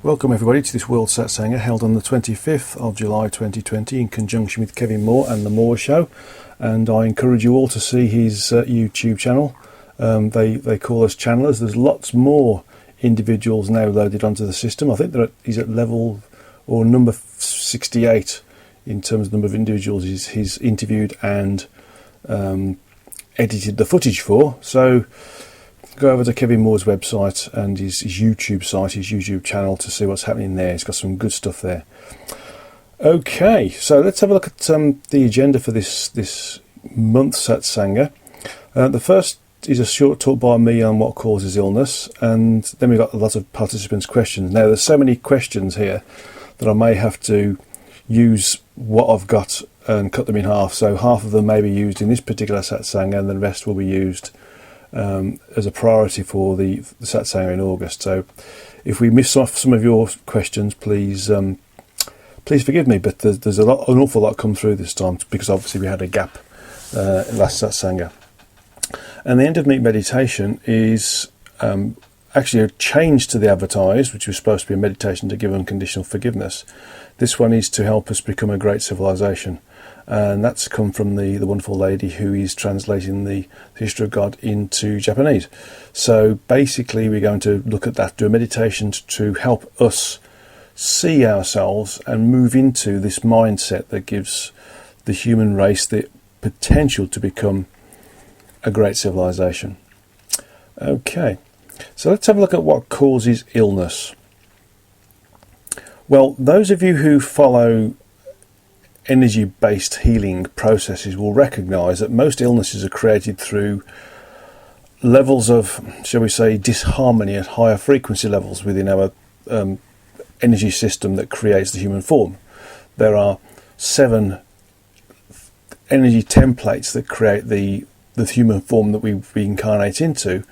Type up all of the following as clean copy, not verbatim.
Welcome everybody to this World Satsanga held on the 25th of July 2020 in conjunction with Kevin Moore and The Moore Show, and I encourage you all to see his YouTube channel. They call us channelers. There's lots more individuals now loaded onto the system. I think he's at level or number 68 in terms of the number of individuals he's interviewed and edited the footage for. So go over to Kevin Moore's website and his YouTube site, his YouTube channel, to see what's happening there. He's got some good stuff there. Okay, so let's have a look at the agenda for this month's Satsanga. The first is a short talk by me on what causes illness, and then we've got a lot of participants' questions. Now, there's so many questions here that I may have to use what I've got and cut them in half. So half of them may be used in this particular Satsanga, and the rest will be used as a priority for the Satsanga in August. So if we miss off some of your questions, please forgive me, but there's an awful lot come through this time, because obviously we had a gap last Satsanga. And the end of meet meditation is actually a change to the advertised, which was supposed to be a meditation to give unconditional forgiveness. This one is to help us become a great civilization. And that's come from the wonderful lady who is translating the history of God into Japanese. So basically we're going to look at that, do a meditation to help us see ourselves and move into this mindset that gives the human race the potential to become a great civilization. Okay, so let's have a look at what causes illness. Well, those of you who follow energy-based healing processes will recognise that most illnesses are created through levels of, shall we say, disharmony at higher frequency levels within our energy system that creates the human form. There are 7 energy templates that create the human form that we incarnate into,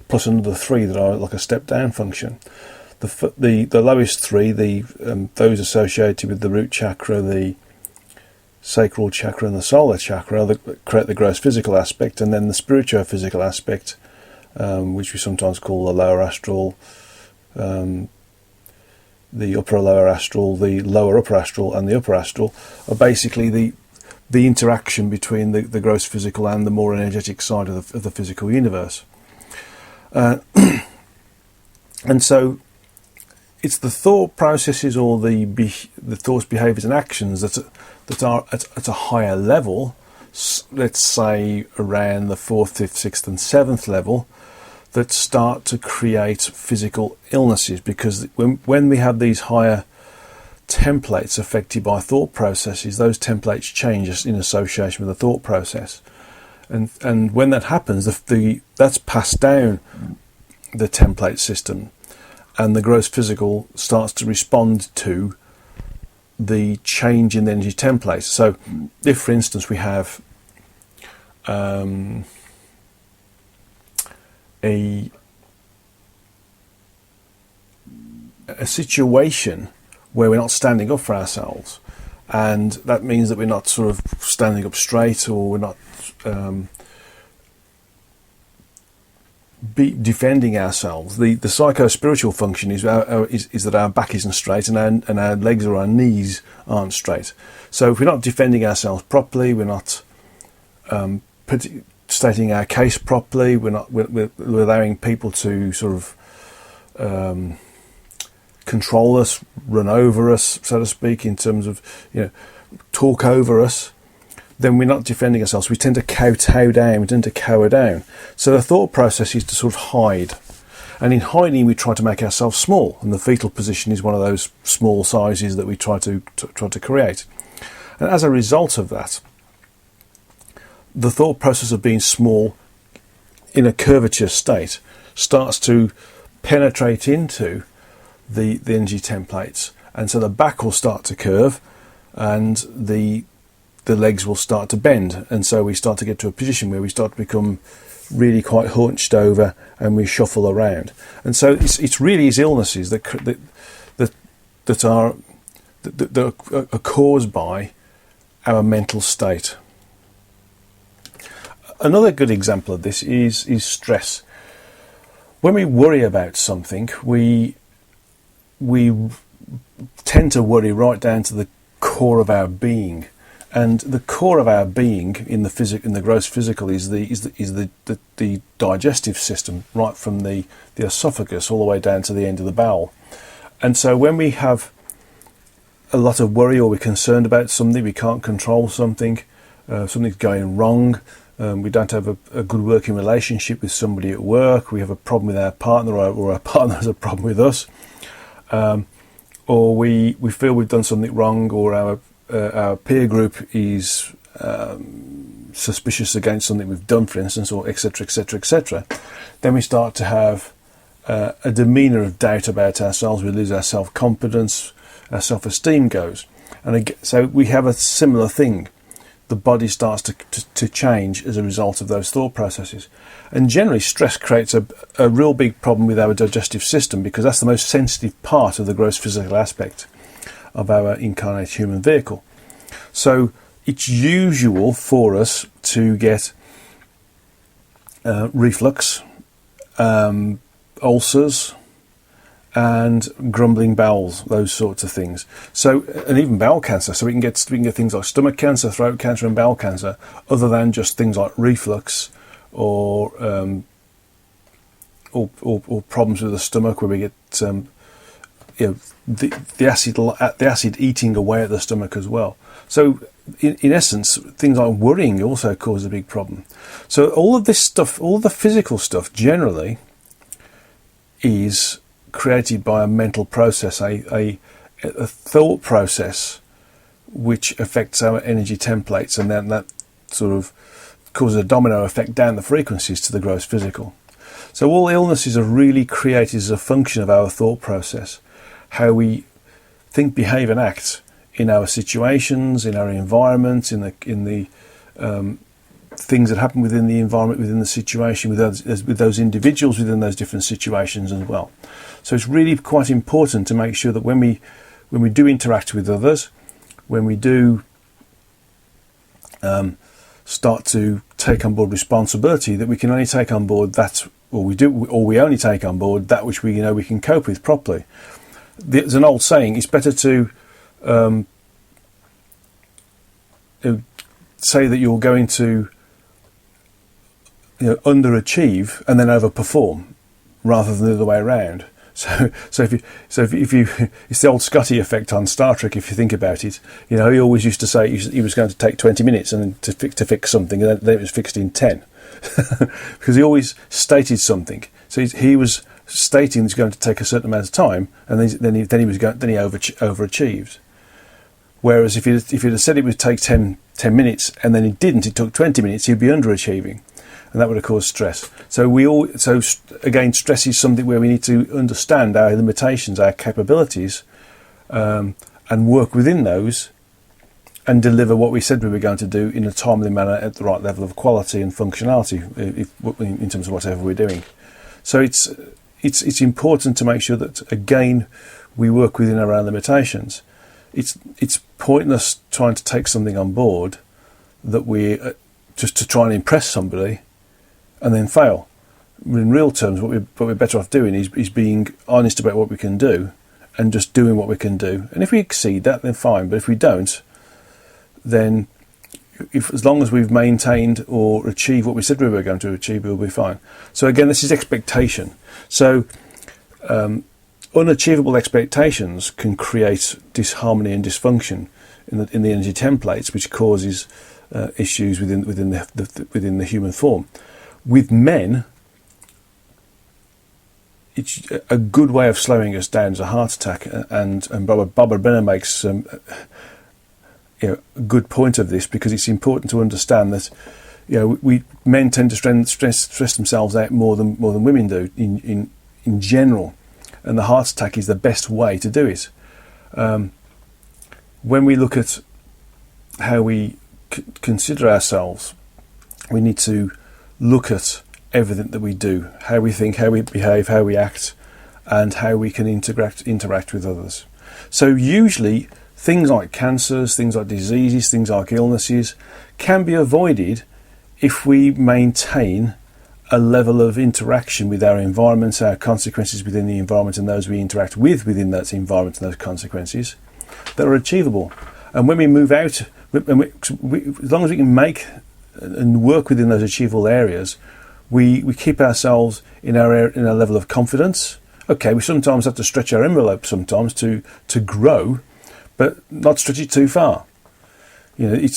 plus another 3 that are like a step-down function. The lowest 3, those associated with the root chakra, the sacral chakra and the solar chakra, that create the gross physical aspect, and then the spiritual physical aspect, which we sometimes call the lower astral, the upper lower astral, the lower upper astral, and the upper astral, are basically the interaction between the gross physical and the more energetic side of the physical universe. And so it's the thought processes or the thoughts, behaviours and actions that are at a higher level, let's say around the 4th, 5th, 6th and 7th level, that start to create physical illnesses. Because when we have these higher templates affected by thought processes, those templates change in association with the thought process. And when that happens, that's passed down the template system, and the gross physical starts to respond to the change in the energy templates. So if, for instance, we have a situation where we're not standing up for ourselves, and that means that we're not sort of standing up straight, or we're not defending ourselves. The psycho-spiritual function is that our back isn't straight, and our legs or our knees aren't straight. So if we're not defending ourselves properly, we're not stating our case properly, we're allowing people to sort of control us, run over us, so to speak, in terms of, talk over us, then we're not defending ourselves. We tend to kowtow down, we tend to cower down. So the thought process is to sort of hide. And in hiding, we try to make ourselves small. And the fetal position is one of those small sizes that we try to create. And as a result of that, the thought process of being small in a curvature state starts to penetrate into the energy templates. And so the back will start to curve, and the legs will start to bend, and so we start to get to a position where we start to become really quite hunched over, and we shuffle around. And so it's really his illnesses that are caused by our mental state. Another good example of this is stress. When we worry about something, we we tend to worry right down to the core of our being, and the core of our being in the gross physical is the digestive system, right from the esophagus all the way down to the end of the bowel. And so when we have a lot of worry, or we're concerned about something, we can't control something, something's going wrong, we don't have a good working relationship with somebody at work, we have a problem with our partner, or our partner has a problem with us, or we feel we've done something wrong, or our peer group is suspicious against something we've done, for instance, or etc., etc., etc., then we start to have a demeanour of doubt about ourselves. We lose our self-confidence, our self-esteem goes. And again, so we have a similar thing. The body starts to change as a result of those thought processes. And generally, stress creates a real big problem with our digestive system, because that's the most sensitive part of the gross physical aspect of our incarnate human vehicle. So it's usual for us to get reflux, ulcers, and grumbling bowels, those sorts of things. So, and even bowel cancer. So we can get things like stomach cancer, throat cancer, and bowel cancer, other than just things like reflux or problems with the stomach, where we get the acid eating away at the stomach as well. So in essence, things like worrying also cause a big problem. So all of this stuff, all the physical stuff generally is created by a mental process, a thought process, which affects our energy templates, and then that sort of causes a domino effect down the frequencies to the gross physical. So all illnesses are really created as a function of our thought process, how we think, behave and act in our situations, in our environment, in the things that happen within the environment, within the situation, with those individuals within those different situations as well. So it's really quite important to make sure that when we do interact with others, when we do start to take on board responsibility, that we can only take on board that, or we only take on board that which we we can cope with properly. There's an old saying: it's better to say that you're going to underachieve and then overperform, rather than the other way around. So if you it's the old Scotty effect on Star Trek. If you think about it, he always used to say he was going to take 20 minutes and to fix something, and then it was fixed in 10, because he always stated something. So he was stating it's going to take a certain amount of time, and then he overachieved. Whereas if he'd have said it would take 10 minutes and then it didn't, it took 20 minutes, he'd be underachieving. And that would have caused stress. So again, stress is something where we need to understand our limitations, our capabilities, and work within those, and deliver what we said we were going to do in a timely manner at the right level of quality and functionality, in terms of whatever we're doing. So it's important to make sure that, again, we work within our own limitations. It's pointless trying to take something on board that we just to try and impress somebody and then fail. In real terms, what we're better off doing is being honest about what we can do and just doing what we can do. And if we exceed that, then fine. But if we don't, then as long as we've maintained or achieved what we said we were going to achieve, we'll be fine. So again, this is expectation. So unachievable expectations can create disharmony and dysfunction in the energy templates, which causes issues within the human form. With men, it's a good way of slowing us down is a heart attack, and Barbara Brenner makes a good point of this, because it's important to understand that men tend to stress themselves out more than women do in general, and the heart attack is the best way to do it. When we look at how we consider ourselves, we need to look at everything that we do, how we think, how we behave, how we act, and how we can interact with others. So usually things like cancers, things like diseases, things like illnesses can be avoided if we maintain a level of interaction with our environments, our consequences within the environment, and those we interact with within that environment and those consequences that are achievable. And when we move out, as long as we can make and work within those achievable areas, we keep ourselves in our level of confidence. Okay, we sometimes have to stretch our envelope sometimes to grow, but not stretch it too far. You know,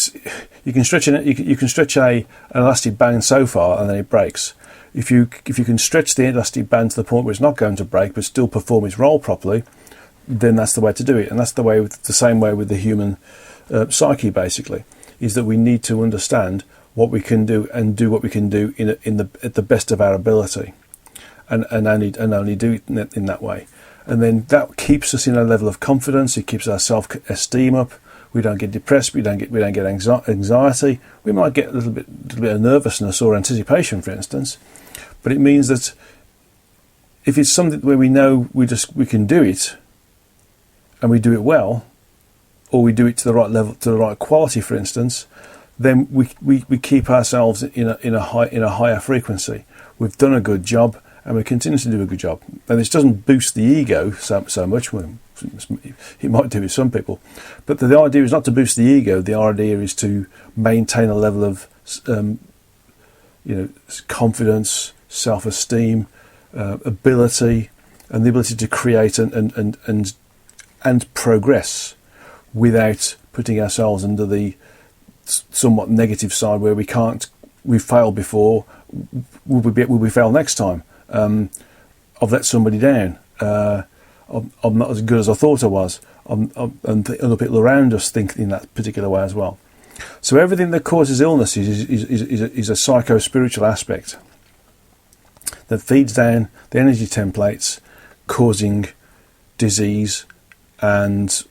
you can stretch an elastic band so far and then it breaks. If you can stretch the elastic band to the point where it's not going to break but still perform its role properly, then that's the way to do it. And that's the same way with the human psyche. Basically, is that we need to understand what we can do and do what we can do at the best of our ability, and only do it in that way. And then that keeps us in a level of confidence. It keeps our self-esteem up. We don't get depressed. We don't get anxiety. We might get a little bit of nervousness or anticipation, for instance. But it means that if it's something where we know we can do it, and we do it well, or we do it to the right level, to the right quality, for instance, then we keep ourselves in a higher frequency. We've done a good job, and we continue to do a good job. And this doesn't boost the ego so much. Well, it might do with some people, but the idea is not to boost the ego. The idea is to maintain a level of confidence, self-esteem, ability, and the ability to create and progress without putting ourselves under the somewhat negative side where we've failed before. Will we fail next time? I've let somebody down. I'm not as good as I thought I was. And other people around us think in that particular way as well. So everything that causes illness is a psycho-spiritual aspect that feeds down the energy templates, causing disease and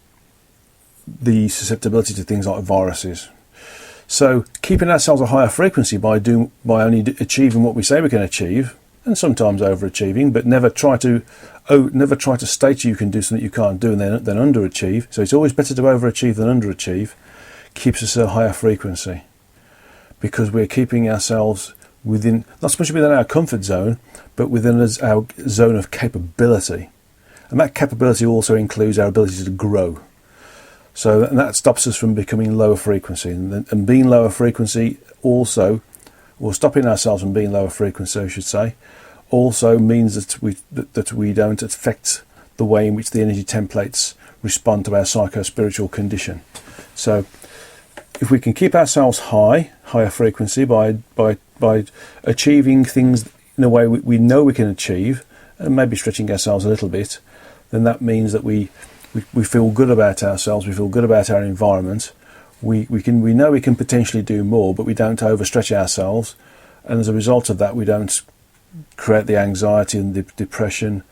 the susceptibility to things like viruses. So keeping ourselves a higher frequency by only achieving what we say we can achieve, and sometimes overachieving, but never try to state you can do something you can't do and then underachieve. So it's always better to overachieve than underachieve. Keeps us at a higher frequency because we're keeping ourselves within, not so much within our comfort zone, but within our zone of capability. And that capability also includes our ability to grow. So that stops us from becoming lower frequency. And being lower frequency also, or stopping ourselves from being lower frequency, I should say, also means that we don't affect the way in which the energy templates respond to our psycho-spiritual condition. So if we can keep ourselves higher frequency by achieving things in a way we know we can achieve, and maybe stretching ourselves a little bit, then that means that we feel good about ourselves, we feel good about our environment, we know we can potentially do more, but we don't overstretch ourselves, and as a result of that we don't create the anxiety and the depression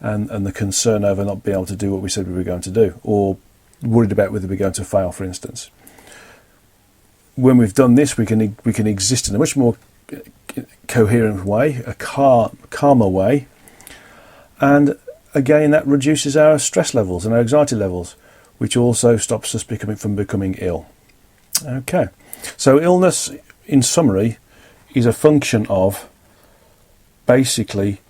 and the concern over not being able to do what we said we were going to do, or worried about whether we're going to fail, for instance. When we've done this, we can exist in a much more coherent way, a calmer way, and again that reduces our stress levels and our anxiety levels, which also stops us from becoming ill. Okay, so illness, in summary, is a function of basically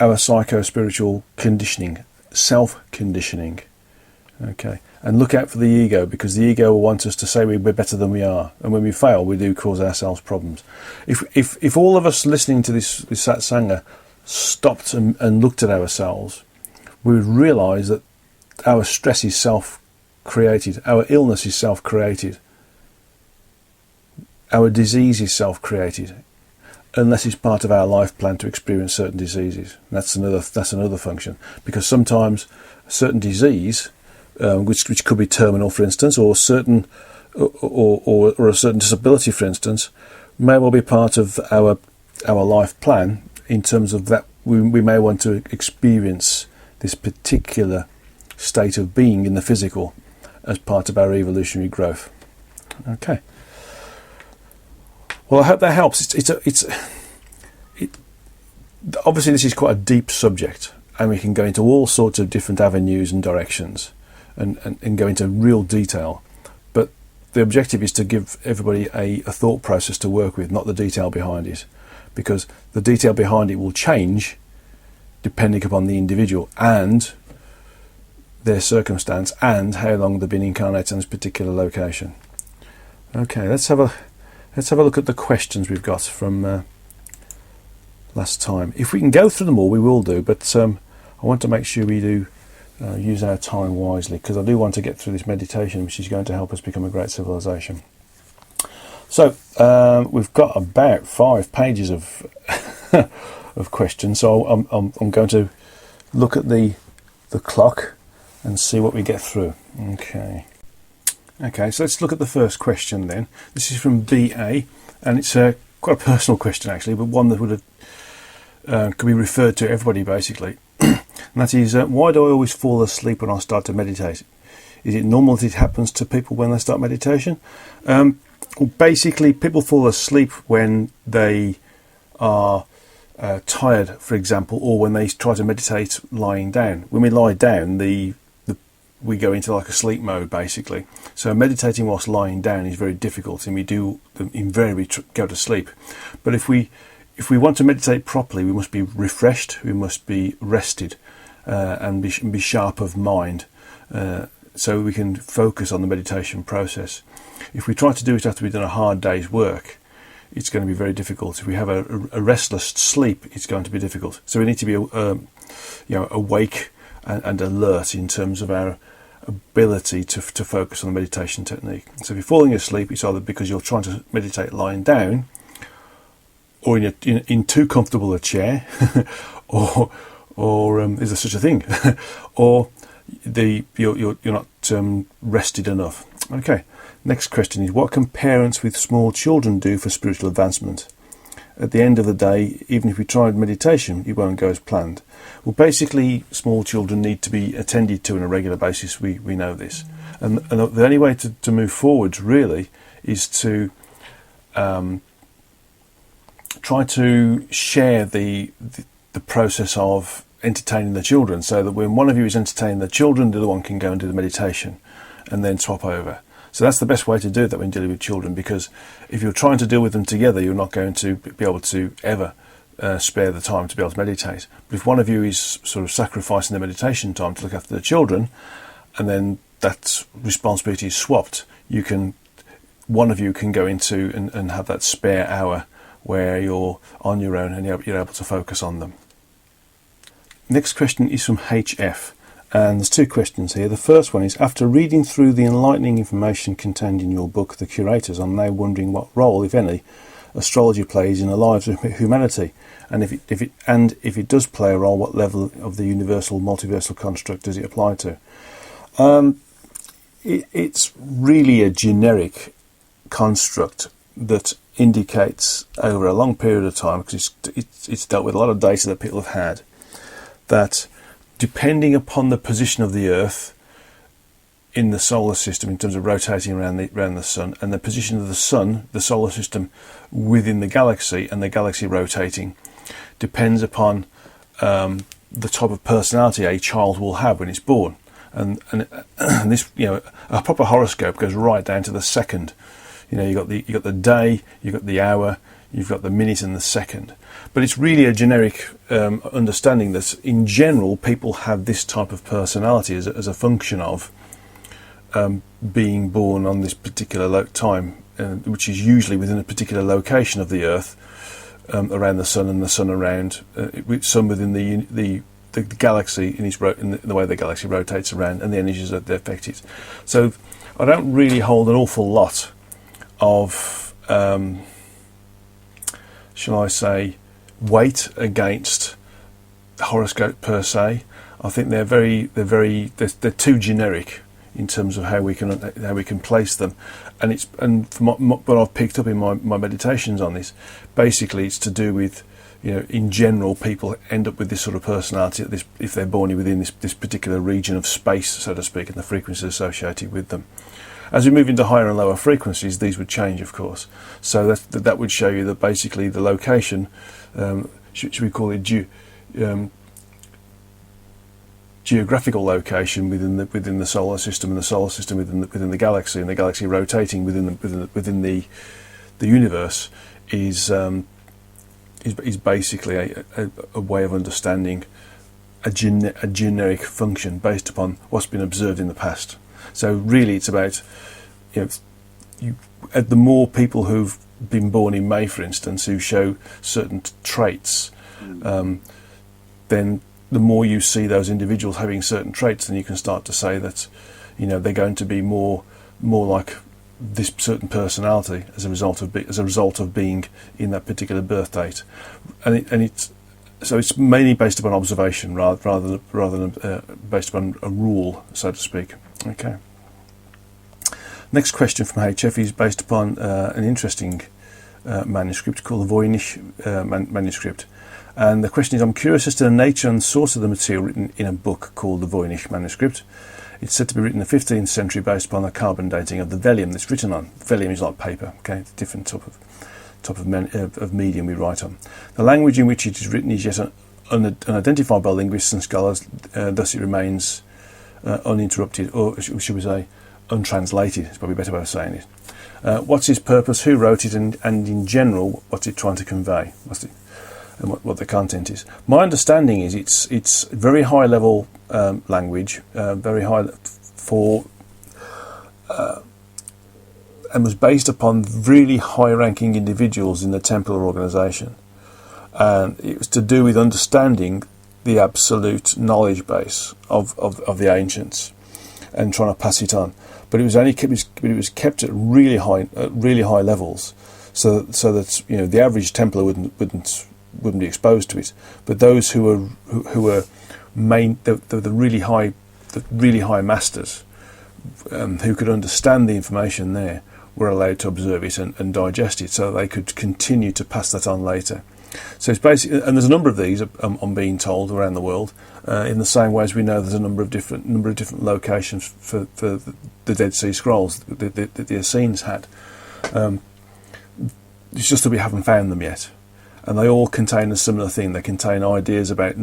our psycho-spiritual conditioning, self-conditioning. Okay, and look out for the ego, because the ego will want us to say we're better than we are, and when we fail, we do cause ourselves problems. If all of us listening to this Satsanga stopped and looked at ourselves, we would realise that our stress is self-created, our illness is self-created, our disease is self-created, unless it's part of our life plan to experience certain diseases. That's another function, because sometimes a certain disease, which could be terminal, for instance, or a certain disability, for instance, may well be part of our life plan, in terms of that we may want to experience this particular state of being in the physical as part of our evolutionary growth. Okay. Well, I hope that helps. Obviously this is quite a deep subject, and we can go into all sorts of different avenues and directions and go into real detail. But the objective is to give everybody a thought process to work with, not the detail behind it. because the detail behind it will change depending upon the individual and their circumstance and how long they've been incarnated in this particular location. Okay, let's have a look at the questions we've got from last time. If we can go through them all, we will do, but I want to make sure we do use our time wisely, because I do want to get through this meditation, which is going to help us become a great civilization. So we've got about 5 pages of of questions, so I'm going to look at the clock and see what we get through. Okay, so let's look at the first question then. This is from BA, and it's quite a personal question actually, but one that would could be referred to everybody basically. And that is, why do I always fall asleep when I start to meditate? Is it normal that it happens to people when they start meditation? Well, basically, people fall asleep when they are tired, for example, or when they try to meditate lying down. When we lie down, we go into like a sleep mode, basically. So meditating whilst lying down is very difficult, and we do invariably go to sleep. But if we want to meditate properly, we must be refreshed, we must be rested, and be sharp of mind, so we can focus on the meditation process. If we try to do it after we've done a hard day's work, it's going to be very difficult. If we have a restless sleep, it's going to be difficult. So we need to be awake and alert in terms of our ability to focus on the meditation technique. So if you're falling asleep, it's either because you're trying to meditate lying down, or in too comfortable a chair, or is there such a thing, or you're not rested enough. Okay, next question is, what can parents with small children do for spiritual advancement? At the end of the day, even if we tried meditation, it won't go as planned. Well, basically, small children need to be attended to on a regular basis. We know this, and the only way to move forwards really is to try to share the process of entertaining the children, so that when one of you is entertaining the children, the other one can go and do the meditation and then swap over. So that's the best way to do that when dealing with children, because if you're trying to deal with them together, you're not going to be able to ever spare the time to be able to meditate. But if one of you is sort of sacrificing the meditation time to look after the children, and then that responsibility is swapped, one of you can go into and have that spare hour where you're on your own and you're able to focus on them. Next question is from HF, and there's 2 questions here. The first one is, after reading through the enlightening information contained in your book, The Curators, I'm now wondering what role, if any, astrology plays in the lives of humanity, and if it does play a role, what level of the universal multiversal construct does it apply to? It's really a generic construct that indicates over a long period of time, because it's dealt with a lot of data that people have had, that depending upon the position of the Earth in the solar system in terms of rotating around the Sun, and the position of the Sun, the solar system, within the galaxy, and the galaxy rotating, depends upon the type of personality a child will have when it's born. And this, a proper horoscope goes right down to the second. You got the day, you've got the hour, you've got the minute and the second. But it's really a generic understanding that in general people have this type of personality as a function of being born on this particular time, which is usually within a particular location of the Earth, around the Sun, and the Sun around, some within the galaxy in the way the galaxy rotates around, and the energies that affect it. So I don't really hold an awful lot of, shall I say, weight against horoscope per se. I think they're too generic in terms of how we can place them, and from what I've picked up in my meditations on this, basically it's to do with, in general, people end up with this sort of personality if they're born within this particular region of space, so to speak, and the frequencies associated with them. As we move into higher and lower frequencies, these would change, of course. So that would show you that basically the location, should we call it geographical location within the solar system, and the solar system within the galaxy, and the galaxy rotating within the universe, is is basically a way of understanding a generic function based upon what's been observed in the past. So really, it's about, the more people who've been born in May, for instance, who show certain traits, then the more you see those individuals having certain traits, then you can start to say that, they're going to be more like this certain personality as a result of being in that particular birth date, so it's mainly based upon observation rather than based upon a rule, so to speak. Okay. Next question from HF is based upon an interesting manuscript called the Voynich manuscript. And the question is, I'm curious as to the nature and source of the material written in a book called the Voynich manuscript. It's said to be written in the 15th century based upon the carbon dating of the vellum that's written on. Vellum is like paper, okay, it's a different type of medium we write on. The language in which it is written is yet unidentified by linguists and scholars, thus it remains uninterrupted, or should we say untranslated, it's probably a better way of saying it. What's its purpose, who wrote it, and in general, what's it trying to convey, and what the content is. My understanding is it's very high level language, very high for, and was based upon really high ranking individuals in the Templar organisation, and it was to do with understanding the absolute knowledge base of the ancients and trying to pass it on. But it was kept at really high levels, so that the average Templar wouldn't be exposed to it. But those who were the really high masters, who could understand the information there, were allowed to observe it and digest it, so they could continue to pass that on later. So it's basically, and there's a number of these, I'm being told, around the world. In the same way as we know there's a number of different locations for the Dead Sea Scrolls that the Essenes had. It's just that we haven't found them yet, and they all contain a similar thing. They contain ideas about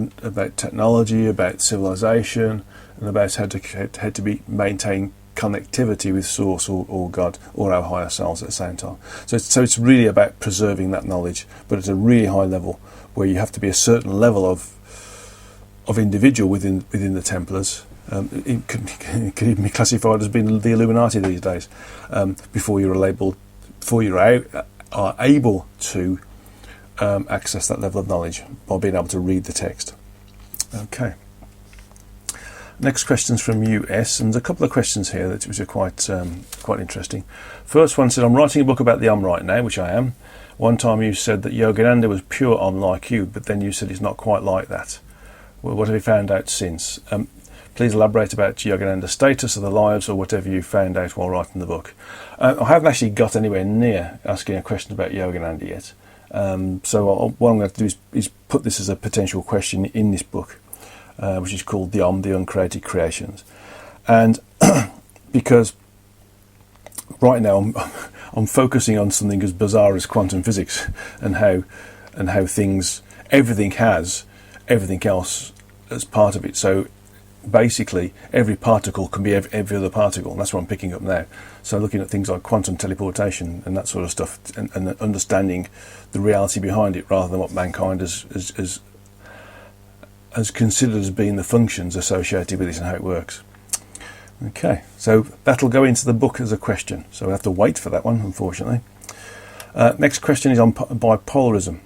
technology, about civilization, and about how to maintain connectivity with Source or God or our higher selves at the same time. So it's really about preserving that knowledge, but at a really high level, where you have to be a certain level of individual within the Templars. It could even be classified as being the Illuminati these days, before you're able to access that level of knowledge by being able to read the text. Okay. Next question's from US, and there's a couple of questions here which are quite interesting. First one says, I'm writing a book about the Om right now, which I am. One time you said that Yogananda was pure Om like you, but then you said it's not quite like that. Well, what have you found out since? Please elaborate about Yogananda's status of the lives, or whatever you found out while writing the book. I haven't actually got anywhere near asking a question about Yogananda yet. So what I'm going to do is put this as a potential question in this book, which is called The Om, the Uncreated Creations. And because right now I'm focusing on something as bizarre as quantum physics, and how everything has everything else as part of it. So basically every particle can be every other particle, and that's what I'm picking up now. So looking at things like quantum teleportation and that sort of stuff, and understanding the reality behind it, rather than what mankind has considered as being the functions associated with it and how it works. Okay, so that'll go into the book as a question, so we have to wait for that one, unfortunately. Next question is on bipolarism.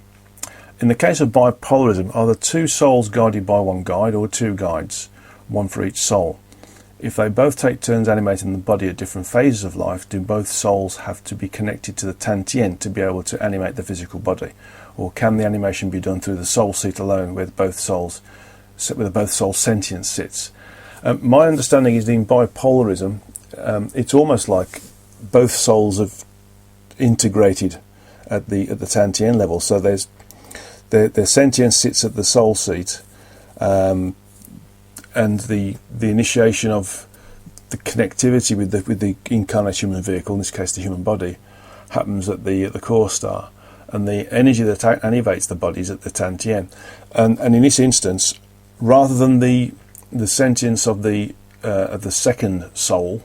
In the case of bipolarism, are the two souls guided by one guide, or two guides, one for each soul? If they both take turns animating the body at different phases of life, do both souls have to be connected to the Tantien to be able to animate the physical body? Or can the animation be done through the soul seat alone, where both souls sentience sits? My understanding is in bipolarism, it's almost like both souls have integrated at the Tantien level. So their sentience sits at the soul seat, and the initiation of the connectivity with the incarnate human vehicle, in this case the human body, happens at the core star, and the energy that animates the body is at the Tantien. And in this instance, rather than the sentience of the second soul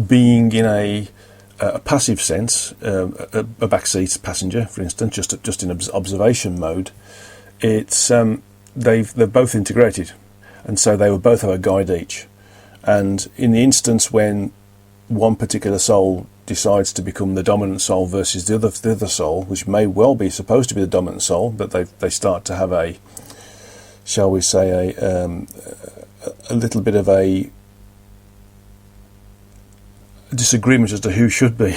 being in a a passive sense, a backseat passenger, for instance, just in observation mode, it's they're both integrated, and so they will both have a guide each. And in the instance when one particular soul decides to become the dominant soul versus the other soul, which may well be supposed to be the dominant soul, but they start to have a, shall we say, a little bit of a disagreement as to who should be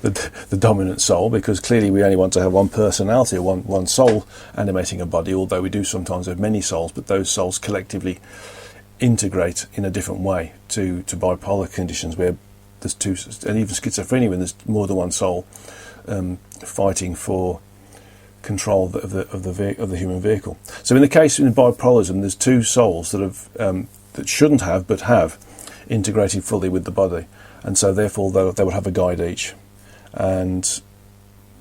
the dominant soul, because clearly we only want to have one personality, one soul animating a body, although we do sometimes have many souls, but those souls collectively integrate in a different way to bipolar conditions where there's two, and even schizophrenia when there's more than one soul fighting for control of the human vehicle. So in the case in bipolarism, there's two souls that have that shouldn't have but have integrated fully with the body, and so therefore they would have a guide each. And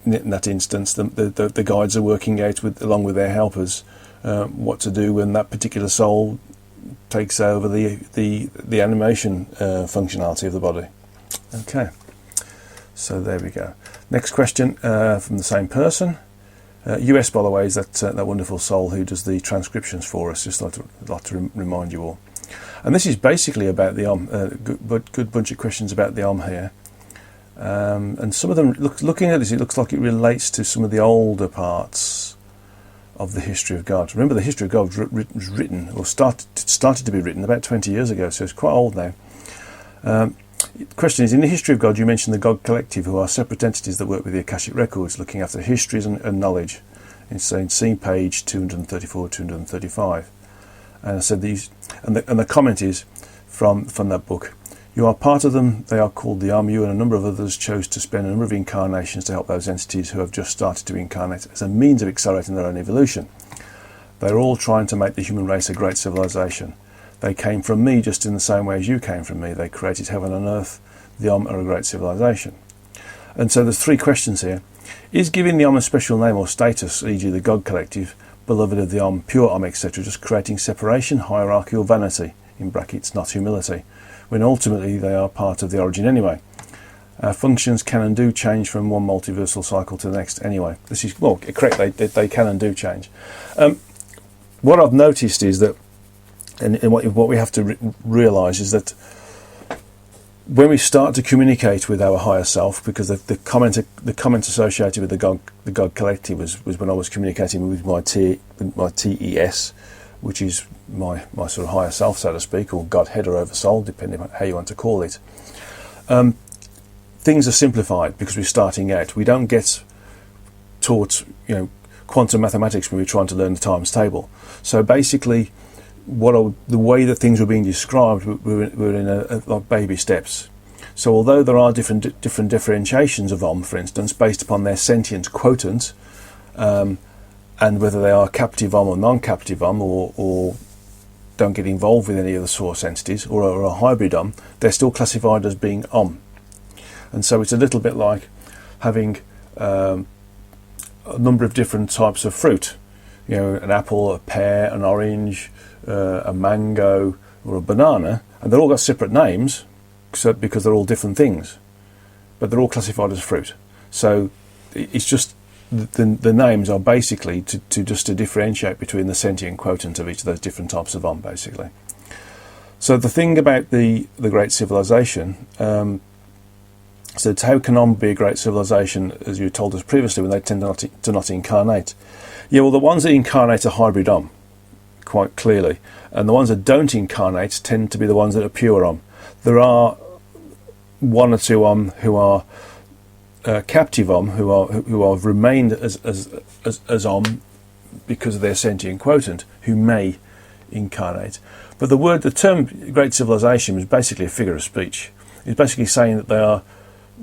in that instance, the guides are working out along with their helpers what to do when that particular soul takes over the animation functionality of the body. Okay, so there we go. Next question from the same person. US, by the way, is that wonderful soul who does the transcriptions for us. Just like to remind you all. And this is basically about the good bunch of questions about the here. And some of them, looking at this, it looks like it relates to some of the older parts of the history of God. Remember, the history of God was written, or started to be written about 20 years ago, so it's quite old now. The question is, in the history of God, you mentioned the God Collective, who are separate entities that work with the Akashic Records, looking after histories and knowledge. It's see page 234, 235. And I said these, and the comment is from that book. You are part of them. They are called the You and a number of others chose to spend a number of incarnations to help those entities who have just started to incarnate as a means of accelerating their own evolution. They are all trying to make the human race a great civilization. They came from me just in the same way as you came from me. They created heaven and earth. The are a great civilization. And so there's three questions here. Is giving the a special name or status, e.g. the God Collective, beloved of the pure etc., just creating separation, hierarchy or vanity, in brackets, not humility, when ultimately they are part of the origin anyway? Functions can and do change from one multiversal cycle to the next anyway. This is, well, correct, they can and do change. What I've noticed is that, and what we have to realise is that when we start to communicate with our higher self, because the comment associated with the God Collective was when I was communicating with my TES, which is my sort of higher self, so to speak, or God head or oversoul, depending on how you want to call it. Things are simplified because we're starting out. We don't get taught, quantum mathematics when we're trying to learn the times table. So basically, the way that things were being described were in like baby steps. So although there are different differentiations of for instance, based upon their sentient quotient, and whether they are captive or non-captive or don't get involved with any of the source entities, or a hybrid they're still classified as being And so it's a little bit like having a number of different types of fruit. An apple, a pear, an orange, a mango or a banana, and they've all got separate names because they're all different things, but they're all classified as fruit. So it's just the names are basically to differentiate between the sentient quotient of each of those different types of basically. So the thing about the great civilization, so how can be a great civilization, as you told us previously, when they tend to not incarnate? Yeah, well, the ones that incarnate are hybrid quite clearly, and the ones that don't incarnate tend to be the ones that are pure There are one or two who are captive who have remained as because of their sentient quotient, who may incarnate. But the term great civilization is basically a figure of speech. It's basically saying that they are,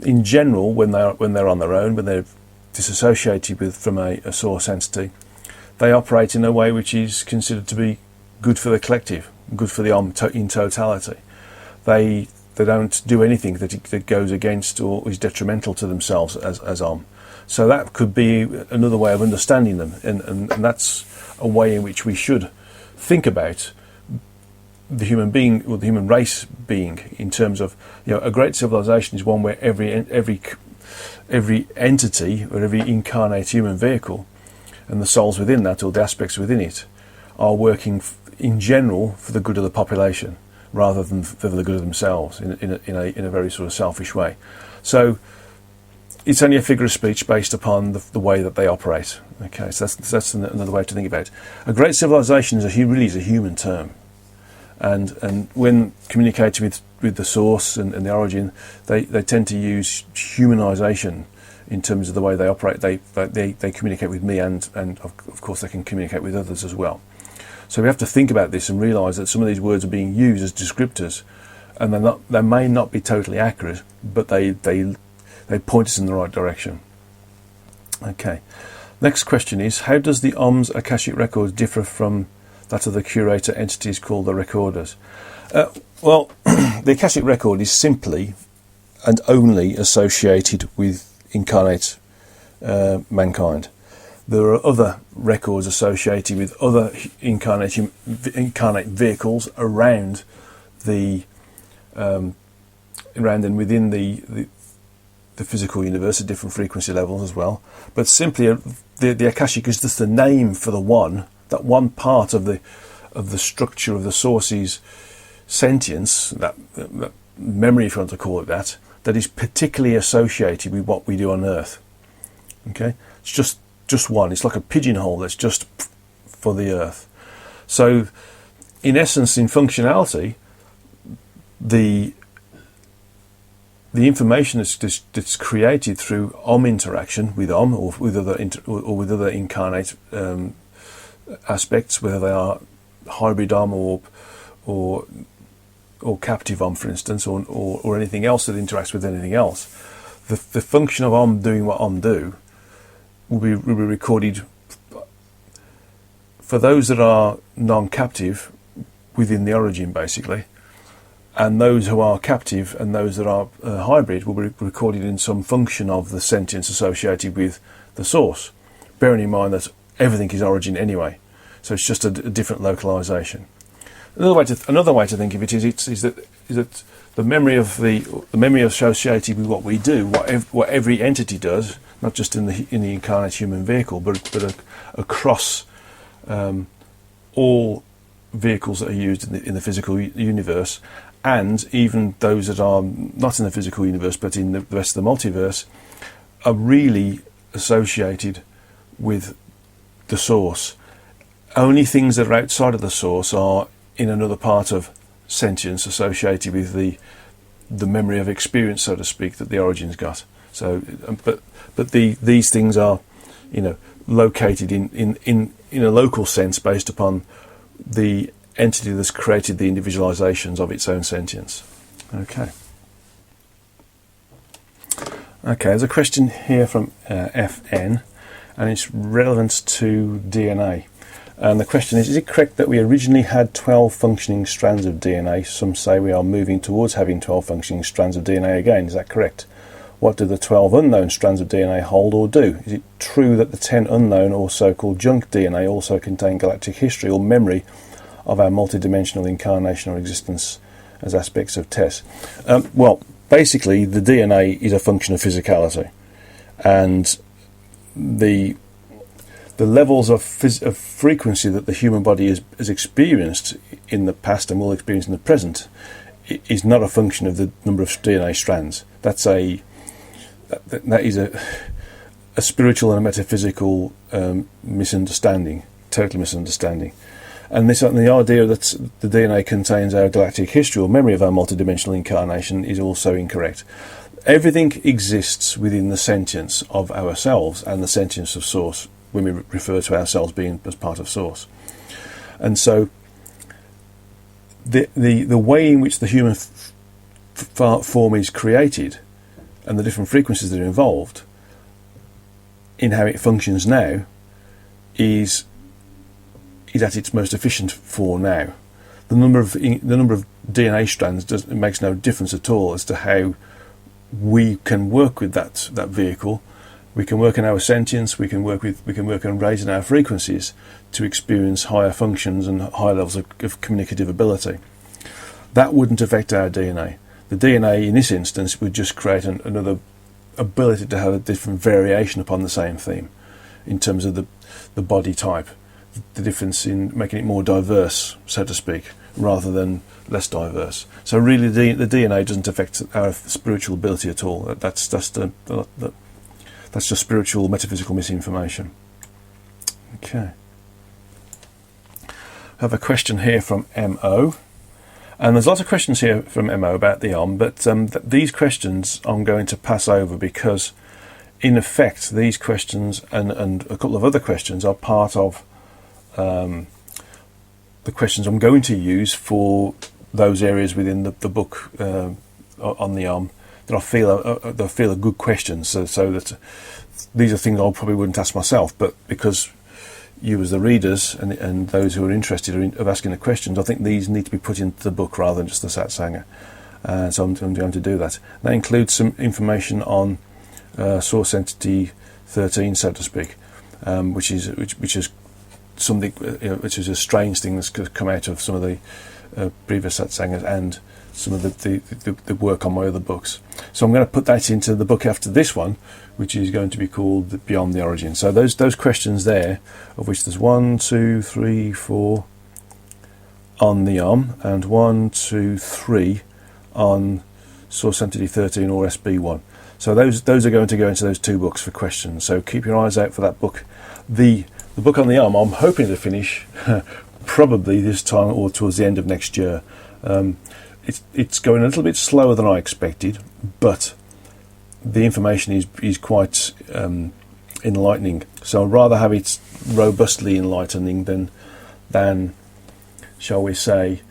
in general, when they're on their own, when they're disassociated from a source entity, they operate in a way which is considered to be good for the collective, good for the in totality. They don't do anything that goes against or is detrimental to themselves as So that could be another way of understanding them, and that's a way in which we should think about the human being, or the human race being, in terms of, a great civilization is one where every entity, or every incarnate human vehicle, and the souls within that, or the aspects within it, are working in general for the good of the population, rather than for the good of themselves in a very sort of selfish way. So it's only a figure of speech based upon the way that they operate. Okay, so that's another way to think about it. A great civilization really is a human term, and when communicating with the source and the origin, they tend to use humanization in terms of the way they operate. They communicate with me, and of course they can communicate with others as well. So we have to think about this and realise that some of these words are being used as descriptors, and they may not be totally accurate, but they point us in the right direction. Okay. Next question is, how does the Om's Akashic records differ from that of the curator entities called the recorders? Well, the Akashic record is simply and only associated with incarnate mankind. There are other records associated with other incarnate vehicles around and within the physical universe at different frequency levels as well. But simply, the Akashic is just the name for that one part of the structure of the source's sentience, that memory, if you want to call it that is particularly associated with what we do on Earth. Okay, it's just one. It's like a pigeonhole that's just for the Earth. So, in essence, in functionality, the information that's created through Om interaction with Om, or with other incarnate aspects, whether they are hybrid Om or captive Om, for instance, or anything else that interacts with anything else, the function of Om doing what Om do will be recorded for those that are non-captive within the origin, basically. And those who are captive and those that are hybrid will be recorded in some function of the sentience associated with the source, bearing in mind that everything is origin anyway. So it's just a different localization. Another way to think of it is that the memory associated with what we do, what every entity does, not just in the incarnate human vehicle, but across all vehicles that are used in the physical universe, and even those that are not in the physical universe but in the rest of the multiverse, are really associated with the source. Only things that are outside of the source are in another part of sentience associated with the memory of experience, so to speak, that the origin's got. So, but these things are, located in a local sense based upon the entity that's created the individualizations of its own sentience. Okay, there's a question here from FN, and it's relevant to DNA. And the question is it correct that we originally had 12 functioning strands of DNA? Some say we are moving towards having 12 functioning strands of DNA again. Is that correct? What do the 12 unknown strands of DNA hold or do? Is it true that the 10 unknown or so-called junk DNA also contain galactic history or memory of our multidimensional incarnation or existence as aspects of TESS? Well, basically, the DNA is a function of physicality, and the levels of frequency that the human body has experienced in the past and will experience in the present is not a function of the number of DNA strands. That is a spiritual and a metaphysical misunderstanding, total misunderstanding. And the idea that the DNA contains our galactic history or memory of our multidimensional incarnation is also incorrect. Everything exists within the sentience of ourselves and the sentience of Source, when we refer to ourselves being as part of Source. And so the way in which the human form is created and the different frequencies that are involved in how it functions now is at its most efficient for now. The number of DNA strands makes no difference at all as to how we can work with that vehicle. We can work on our sentience. We can work on raising our frequencies to experience higher functions and higher levels of communicative ability. that wouldn't affect our DNA. The DNA in this instance would just create another ability to have a different variation upon the same theme in terms of the body type, the difference in making it more diverse, so to speak, rather than less diverse. So really the DNA doesn't affect our spiritual ability at all. That's just spiritual metaphysical misinformation. Okay. I have a question here from MO. And there's lots of questions here from MO about the but these questions I'm going to pass over because, in effect, these questions and a couple of other questions are part of the questions I'm going to use for those areas within the book on the that I feel are good questions. So that these are things I probably wouldn't ask myself, but because you as the readers and those who are interested of asking the questions, I think these need to be put into the book rather than just the Satsanga. So I'm going to do that. That includes some information on source entity 13, so to speak, which is something which is a strange thing that's come out of some of the previous Satsangas and some of the work on my other books. So I'm going to put that into the book after this one, which is going to be called Beyond the Origin. So those questions there, of which there's 1, 2, 3, 4 on the and 1, 2, 3 on Source Entity 13 or SB1. So those are going to go into those two books for questions. So keep your eyes out for that book. The book on the I'm hoping to finish probably this time or towards the end of next year. It's going a little bit slower than I expected, but the information is quite enlightening. So I'd rather have it robustly enlightening than shall we say,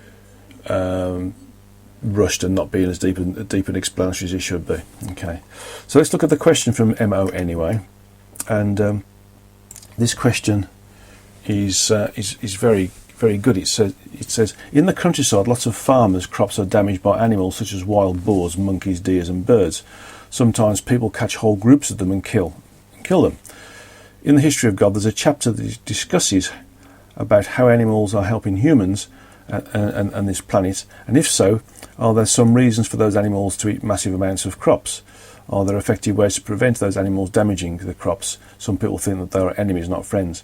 rushed and not being as deep and explanatory as it should be. Okay, so let's look at the question from MO anyway, and this question is very very good. It says in the countryside, lots of farmers' crops are damaged by animals such as wild boars, monkeys, deers, and birds. Sometimes people catch whole groups of them and kill them. In the history of God, there's a chapter that discusses about how animals are helping humans and this planet, and if so, are there some reasons for those animals to eat massive amounts of crops? Are there effective ways to prevent those animals damaging the crops? Some people think that they are enemies, not friends.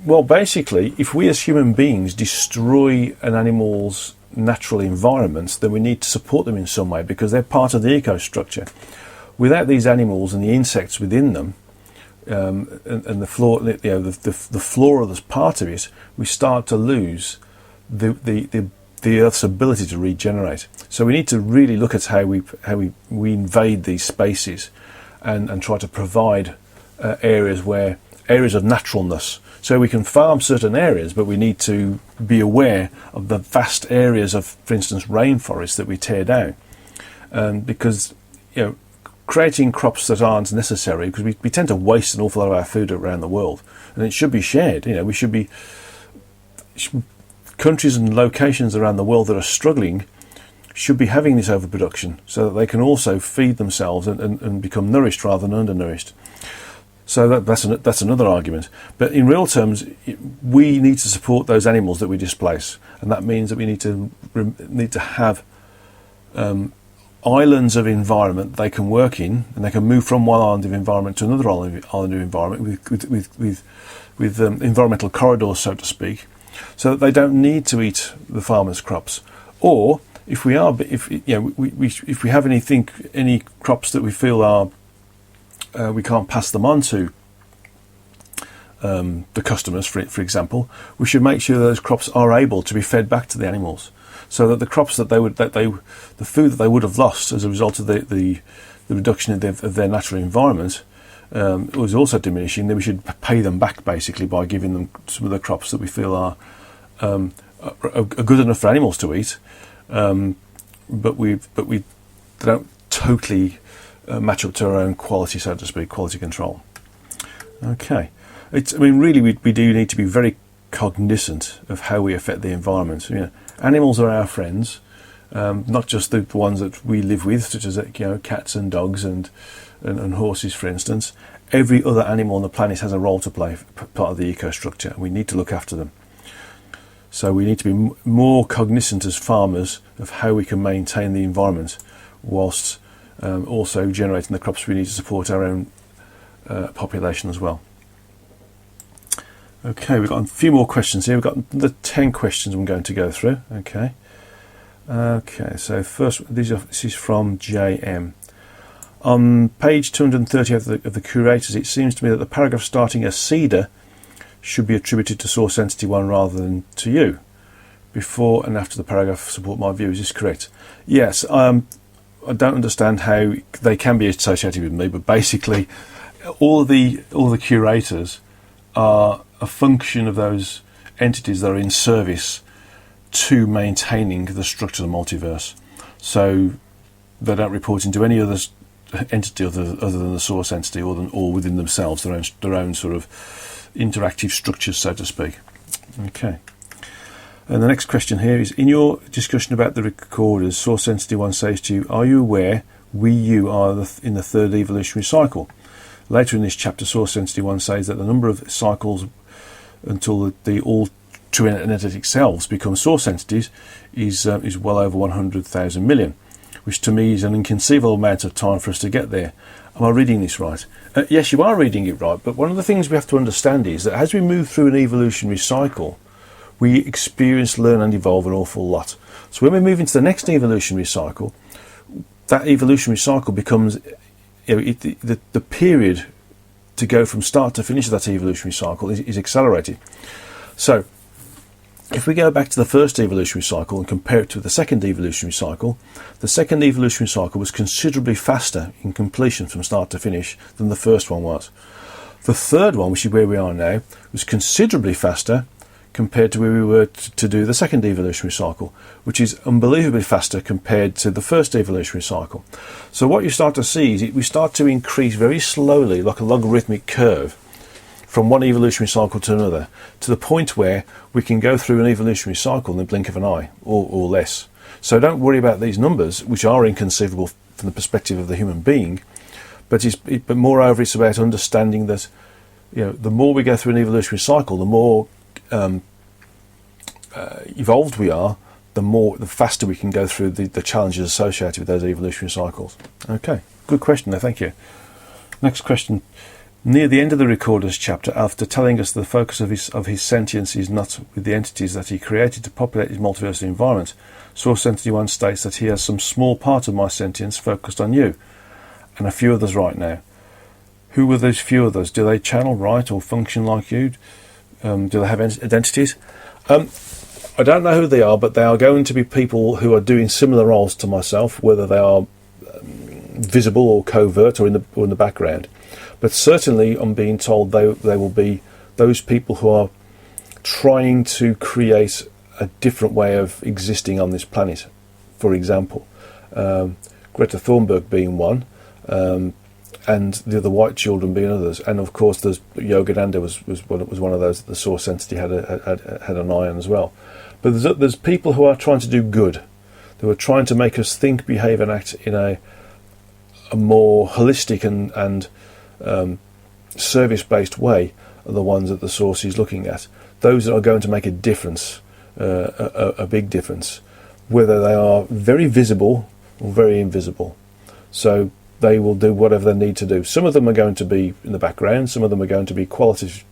Well, basically, if we as human beings destroy an animal's natural environment, then we need to support them in some way because they're part of the ecostructure. Without these animals and the insects within them, and the flora that's part of it, we start to lose the Earth's ability to regenerate. So we need to really look at how we invade these spaces and try to provide areas of naturalness. So we can farm certain areas, but we need to be aware of the vast areas of, for instance, rainforests that we tear down, because creating crops that aren't necessary, because we tend to waste an awful lot of our food around the world, and it should be shared. We should be countries and locations around the world that are struggling should be having this overproduction so that they can also feed themselves and become nourished rather than undernourished. So that's another argument. But in real terms, we need to support those animals that we displace, and that means that we need to have islands of environment they can work in, and they can move from one island of environment to another island of environment with environmental corridors, so to speak, so that they don't need to eat the farmers' crops. Or if we have any crops that we feel are we can't pass them on to the customers, for example, we should make sure those crops are able to be fed back to the animals, so that the crops the food that they would have lost as a result of the reduction of their natural environment was also diminishing. Then we should pay them back basically by giving them some of the crops that we feel are good enough for animals to eat, but we don't totally match up to our own quality, so to speak, quality control. Okay, really we do need to be very cognizant of how we affect the environment. Animals are our friends, not just the ones that we live with, such as cats and dogs and horses, for instance. Every other animal on the planet has a role to play, part of the ecostructure, and we need to look after them. So we need to be more cognizant as farmers of how we can maintain the environment whilst also generating the crops we need to support our own population as well. Okay, we've got a few more questions here. We've got the 10 questions I'm going to go through. Okay, so first, this is from JM. On page 230 of the curators, it seems to me that the paragraph starting as cedar should be attributed to Source Entity 1 rather than to you. Before and after the paragraph support my view. Is this correct? Yes. I don't understand how they can be associated with me, but basically all the curators are a function of those entities that are in service to maintaining the structure of the multiverse. So they don't report into any other entity other than the source entity or within themselves, their own sort of interactive structures, so to speak. Okay. And the next question here is, in your discussion about the recorders, Source Entity 1 says to you, are you aware you are in the third evolutionary cycle? Later in this chapter, Source Entity 1 says that the number of cycles until the all true energetic selves become source entities is well over 100,000 million, which to me is an inconceivable amount of time for us to get there. Am I reading this right? Yes, you are reading it right, but one of the things we have to understand is that as we move through an evolutionary cycle, we experience, learn and evolve an awful lot. So when we move into the next evolutionary cycle, that evolutionary cycle becomes the period to go from start to finish of that evolutionary cycle is accelerated. So if we go back to the first evolutionary cycle and compare it to the second evolutionary cycle, the second evolutionary cycle was considerably faster in completion from start to finish than the first one was. The third one, which is where we are now, was considerably faster compared to where we were to do the second evolutionary cycle, which is unbelievably faster compared to the first evolutionary cycle. So what you start to see is we start to increase very slowly, like a logarithmic curve, from one evolutionary cycle to another, to the point where we can go through an evolutionary cycle in the blink of an eye, or less. So don't worry about these numbers, which are inconceivable from the perspective of the human being, but moreover it's about understanding that the more we go through an evolutionary cycle, the more evolved we are, the faster we can go through the challenges associated with those evolutionary cycles. Okay, good question there, thank you. Next question. Near the end of the Recorder's chapter, after telling us the focus of his sentience is not with the entities that he created to populate his multiverse environment, Source Entity 1 states that he has some small part of my sentience focused on you, and a few others right now. Who were those few others? Do they channel, write, or function like you? Do they have identities? I don't know who they are, but they are going to be people who are doing similar roles to myself, whether they are visible or covert or in the background. But certainly I'm being told they will be those people who are trying to create a different way of existing on this planet. For example, Greta Thunberg being one, and the other white children being others, and of course there's Yogananda was one of those that the source entity had an eye on as well. But there's people who are trying to do good, who are trying to make us think, behave and act in a more holistic and service-based way, are the ones that the source is looking at. Those that are going to make a difference, a big difference, whether they are very visible or very invisible. So they will do whatever they need to do. Some of them are going to be in the background, some of them are going to be qualitative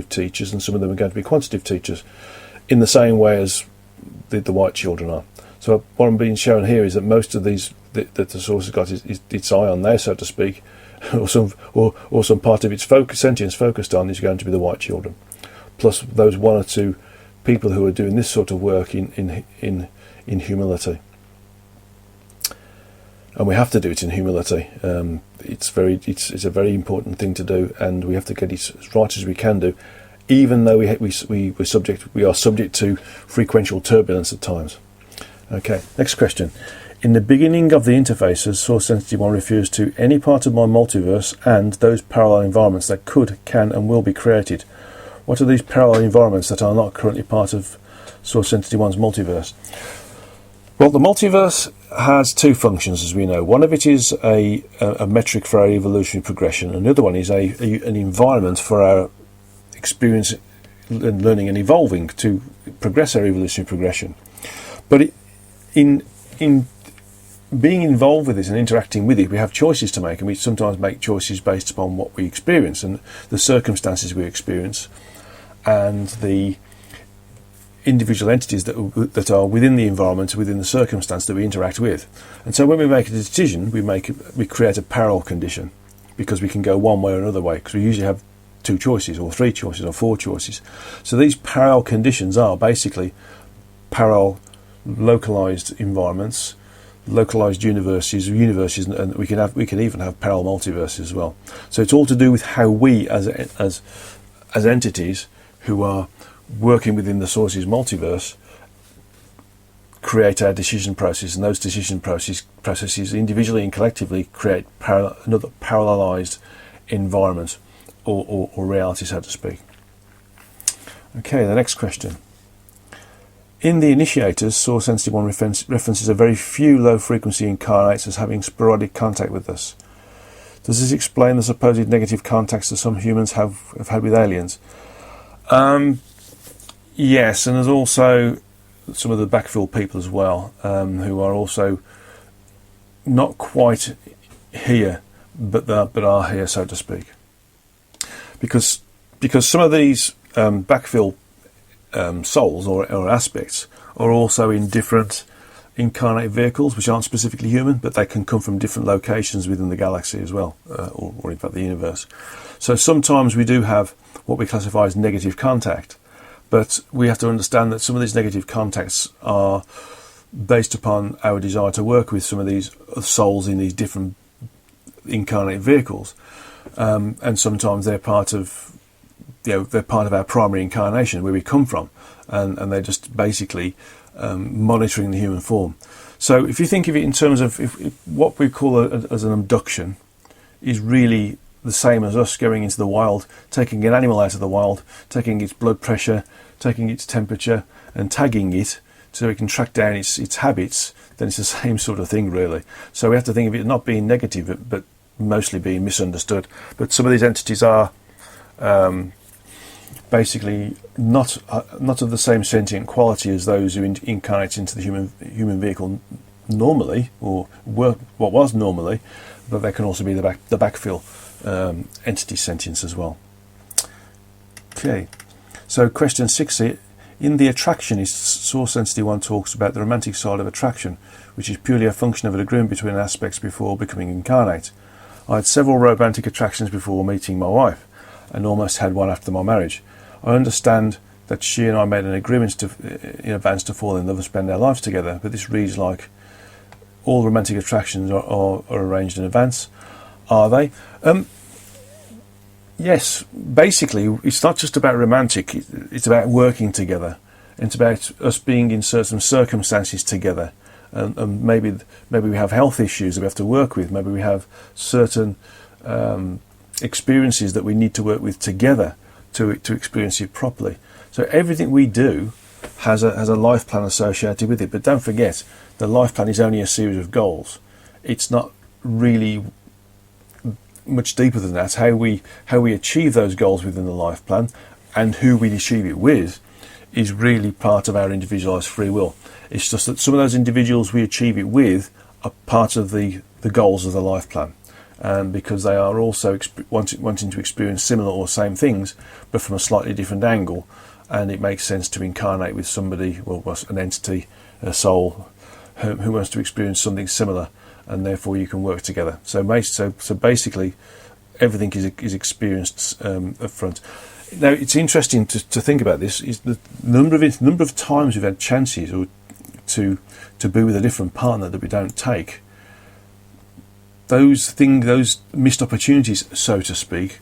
teachers, and some of them are going to be quantitative teachers, in the same way as the white children are. So what I'm being shown here is that most of these that the source has got its eye on there, so to speak, or some part of its sentience focused on is going to be the white children, plus those one or two people who are doing this sort of work in humility. And we have to do it in humility. It's a very important thing to do, and we have to get it as right as we can do, even though we are subject to frequential turbulence at times. Okay, next question. In the beginning of the interfaces, Source Entity 1 refers to any part of my multiverse and those parallel environments that could, can and will be created. What are these parallel environments that are not currently part of Source Entity 1's multiverse? Well, the multiverse has two functions, as we know. One of it is a metric for our evolutionary progression, and the other one is an environment for our experience learning and evolving to progress our evolutionary progression. But in being involved with this and interacting with it, we have choices to make, and we sometimes make choices based upon what we experience and the circumstances we experience and the individual entities that are within the environment, within the circumstance that we interact with. And so when we make a decision, we create a parallel condition, because we can go one way or another way, because we usually have 2 choices or 3 choices or 4 choices. So these parallel conditions are basically parallel localized environments, localized universes, and we can even have parallel multiverses as well. So it's all to do with how we as entities who are working within the source's multiverse create our decision process, and those decision processes individually and collectively create another parallelized environment or reality, so to speak. Okay, the next question. In the Initiators, Source Entity 1 references a very few low-frequency incarnates as having sporadic contact with us. Does this explain the supposed negative contacts that some humans have had with aliens? Yes, and there's also some of the backfill people as well, who are also not quite here, but are here, so to speak. Because some of these backfill souls or aspects are also in different incarnate vehicles, which aren't specifically human, but they can come from different locations within the galaxy as well, or in fact the universe. So sometimes we do have what we classify as negative contact, but we have to understand that some of these negative contacts are based upon our desire to work with some of these souls in these different incarnate vehicles, and sometimes they're part of our primary incarnation, where we come from, and they're just basically monitoring the human form. So if you think of it in terms of what we call as an abduction is really the same as us going into the wild, taking an animal out of the wild, taking its blood pressure, taking its temperature, and tagging it so we can track down its habits, then it's the same sort of thing, really. So we have to think of it not being negative, but mostly being misunderstood. But some of these entities are basically not of the same sentient quality as those who incarnate into the human vehicle normally, or what was normally, but they can also be the backfill entity sentience as well. Okay, so question 6 here. In The Attractionist, Source Entity 1 talks about the romantic side of attraction, which is purely a function of an agreement between aspects before becoming incarnate. I had several romantic attractions before meeting my wife, and almost had one after my marriage. I understand that she and I made an agreement in advance to fall in love and spend our lives together, but this reads like all romantic attractions are arranged in advance. Are they? Yes, basically it's not just about romantic, it's about working together. It's about us being in certain circumstances together, and maybe we have health issues that we have to work with, maybe we have certain experiences that we need to work with together to experience it properly. So everything we do has a life plan associated with it, but don't forget, the life plan is only a series of goals. It's not really much deeper than that. How we achieve those goals within the life plan and who we achieve it with is really part of our individualized free will. It's just that some of those individuals we achieve it with are part of the goals of the life plan, and because they are also wanting to experience similar or same things but from a slightly different angle, and it makes sense to incarnate with somebody, well, an entity, a soul who wants to experience something similar, and therefore you can work together. So basically everything is experienced up front. Now it's interesting to think about this, is the number of times we've had chances or to be with a different partner that we don't take. Those missed opportunities, so to speak,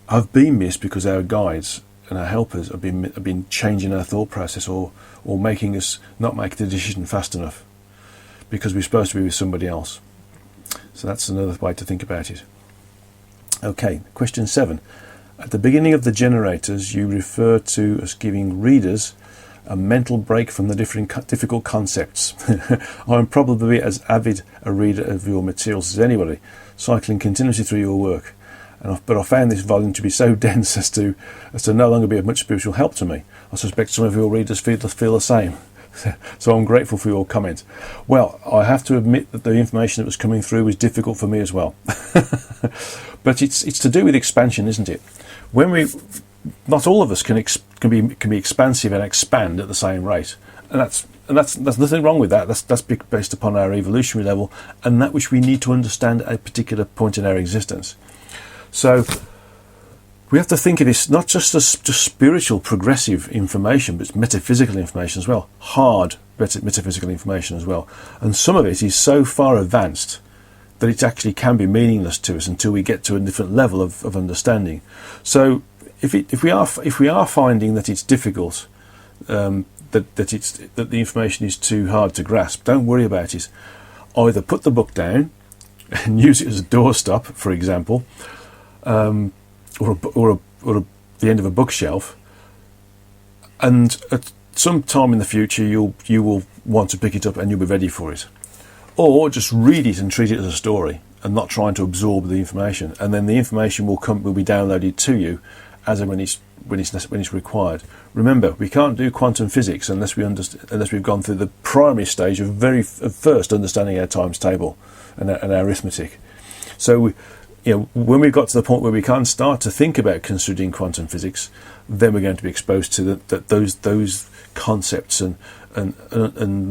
have been missed because our guides and our helpers have been changing our thought process or making us not make the decision fast enough because we're supposed to be with somebody else. So that's another way to think about it. Okay, question 7. At the beginning of the generators, you refer to us giving readers a mental break from the difficult concepts. I'm probably as avid a reader of your materials as anybody, cycling continuously through your work, but I found this volume to be so dense as to no longer be of much spiritual help to me. I suspect some of your readers feel the same. So I'm grateful for your comment. Well, I have to admit that the information that was coming through was difficult for me as well. But it's to do with expansion, isn't it? Not all of us can be expansive and expand at the same rate, and that's nothing wrong with that. That's based upon our evolutionary level and that which we need to understand at a particular point in our existence. So we have to think of this not just as just spiritual progressive information, but metaphysical information as well, hard metaphysical information as well. And some of it is so far advanced that it actually can be meaningless to us until we get to a different level of understanding. So if we are finding that it's difficult, that the information is too hard to grasp, don't worry about it. Either put the book down and use it as a doorstop, for example, or the end of a bookshelf, and at some time in the future you will want to pick it up and you'll be ready for it. Or just read it and treat it as a story and not trying to absorb the information, and then the information will be downloaded to you as and when it's required. Remember, we can't do quantum physics unless we've gone through the primary stage of first understanding our times table and our arithmetic. So when we've got to the point where we can't start to think about considering quantum physics, then we're going to be exposed to those concepts and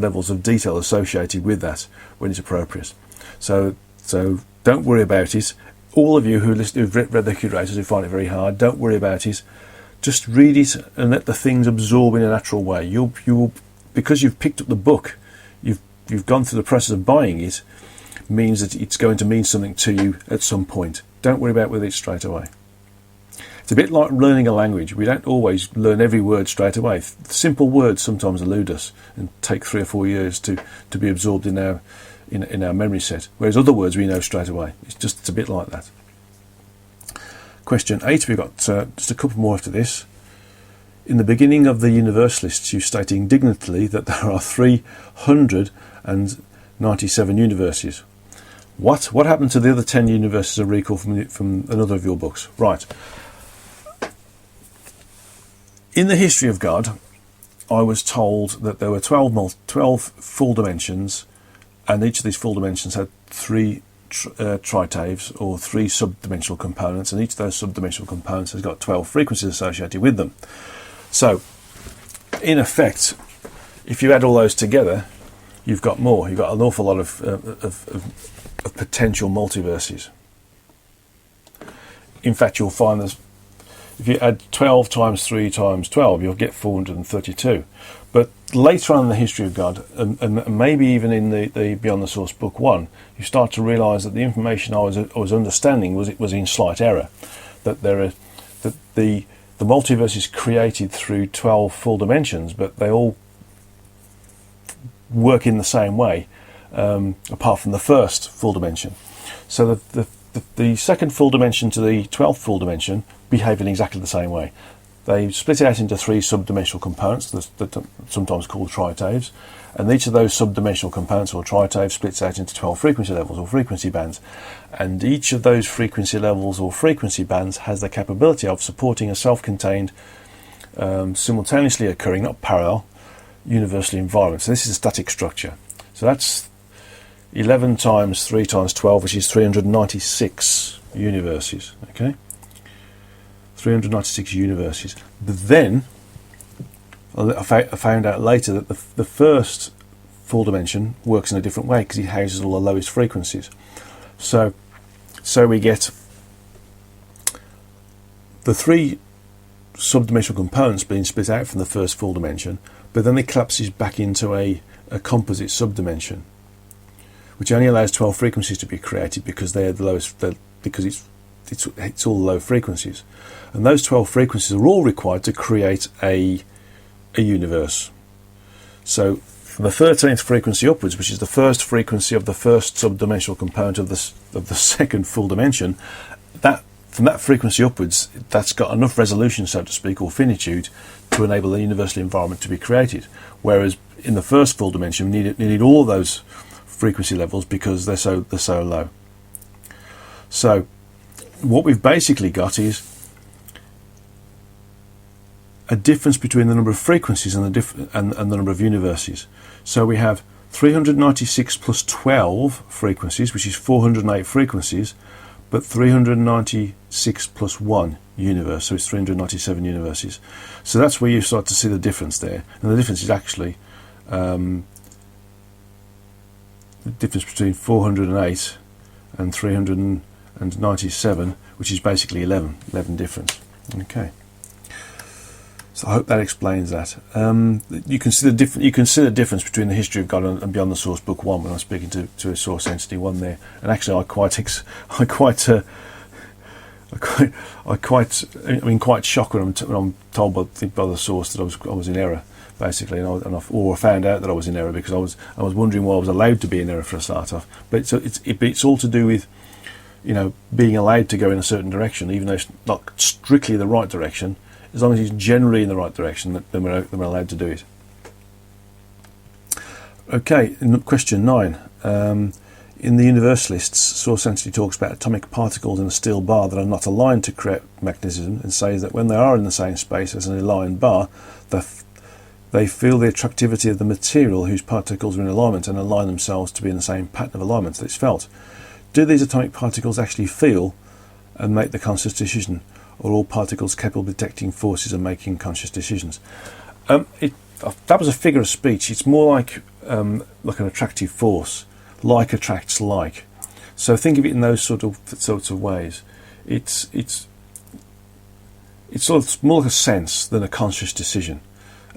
levels of detail associated with that when it's appropriate. So don't worry about it. All of you who've read the Curators who find it very hard, don't worry about it. Just read it and let the things absorb in a natural way. You will, because you've picked up the book, you've gone through the process of buying it, means that it's going to mean something to you at some point. Don't worry about with it straight away. It's a bit like learning a language. We don't always learn every word straight away. Simple words sometimes elude us and take 3 or 4 years to be absorbed in our memory set, whereas other words we know straight away. It's a bit like that. Question 8, we've got just a couple more after this. In the beginning of the Universalists, you state indignantly that there are 397 universes. What happened to the other 10 universes? A recall from another of your books. Right. In the history of God, I was told that there were 12 full dimensions, and each of these full dimensions had 3 tritaves, or 3 subdimensional components, and each of those subdimensional components has got 12 frequencies associated with them. So, in effect, if you add all those together, you've got more. You've got an awful lot of potential multiverses. In fact, you'll find this. If you add 12 times 3 times 12, you'll get 432. But later on in the history of God, and maybe even in the Beyond the Source Book 1, you start to realise that the information I was understanding was in slight error. That the multiverse is created through 12 full dimensions, but they all work in the same way, apart from the first full dimension. So the second full dimension to the 12th full dimension behave in exactly the same way. They split it out into 3 subdimensional components that are sometimes called tritaves, and each of those subdimensional components or tritaves splits out into 12 frequency levels or frequency bands, and each of those frequency levels or frequency bands has the capability of supporting a self-contained, simultaneously occurring, not parallel, universal environment. So this is a static structure. So that's 11 times 3 times 12, which is 396 universes. Okay, 396 universes. But then I found out later that the first full dimension works in a different way because it houses all the lowest frequencies. So we get the 3 subdimensional components being split out from the first full dimension, but then it collapses back into a composite subdimension, which only allows 12 frequencies to be created because they're the lowest, because it's all low frequencies, and those 12 frequencies are all required to create a universe. So from the 13th frequency upwards, which is the first frequency of the first subdimensional component of the second full dimension, that from that frequency upwards, that's got enough resolution, so to speak, or finitude, to enable the universal environment to be created. Whereas in the first full dimension, we need all of those frequency levels because they're so low. So what we've basically got is a difference between the number of frequencies and the number of universes. So we have 396 plus 12 frequencies, which is 408 frequencies, but 396 plus 1 universe, so it's 397 universes. So that's where you start to see the difference there. And the difference is actually the difference between 408 and 397, which is basically 11 difference. Okay. So I hope that explains that. You can see the difference between the history of God and Beyond the Source, Book 1, when I'm speaking to a Source Entity 1 there. And actually, I'm quite shocked when I'm told by the Source that I was in error, basically, or found out that I was in error, because I was wondering why I was allowed to be in error for a start off. But it's all to do with, being allowed to go in a certain direction, even though it's not strictly the right direction. As long as it's generally in the right direction, then we're allowed to do it. Okay, question 9. In the Universalists, Source Entity talks about atomic particles in a steel bar that are not aligned to create magnetism, and says that when they are in the same space as an aligned bar, they feel the attractivity of the material whose particles are in alignment and align themselves to be in the same pattern of alignment that it's felt. Do these atomic particles actually feel and make the conscious decision, or all particles capable of detecting forces and making conscious decisions? That was a figure of speech. It's more like an attractive force. Like attracts like. So think of it in those sorts of ways. It's sort of more like a sense than a conscious decision,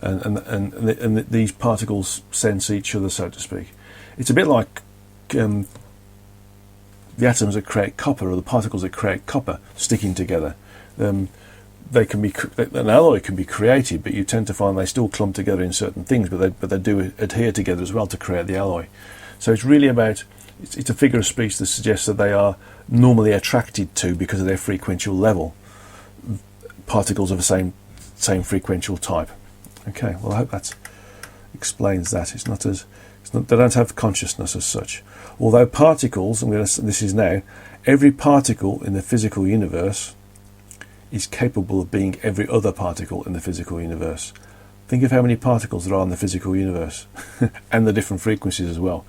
and these particles sense each other, so to speak. It's a bit like the atoms that create copper, or the particles that create copper, sticking together. An alloy can be created, but you tend to find they still clump together in certain things, but they do adhere together as well to create the alloy. So it's really about, it's a figure of speech that suggests that they are normally attracted to, because of their frequential level, particles of the same frequential type. Okay, well, I hope that explains that. They don't have consciousness as such. Although particles, every particle in the physical universe is capable of being every other particle in the physical universe. Think of how many particles there are in the physical universe, and the different frequencies as well,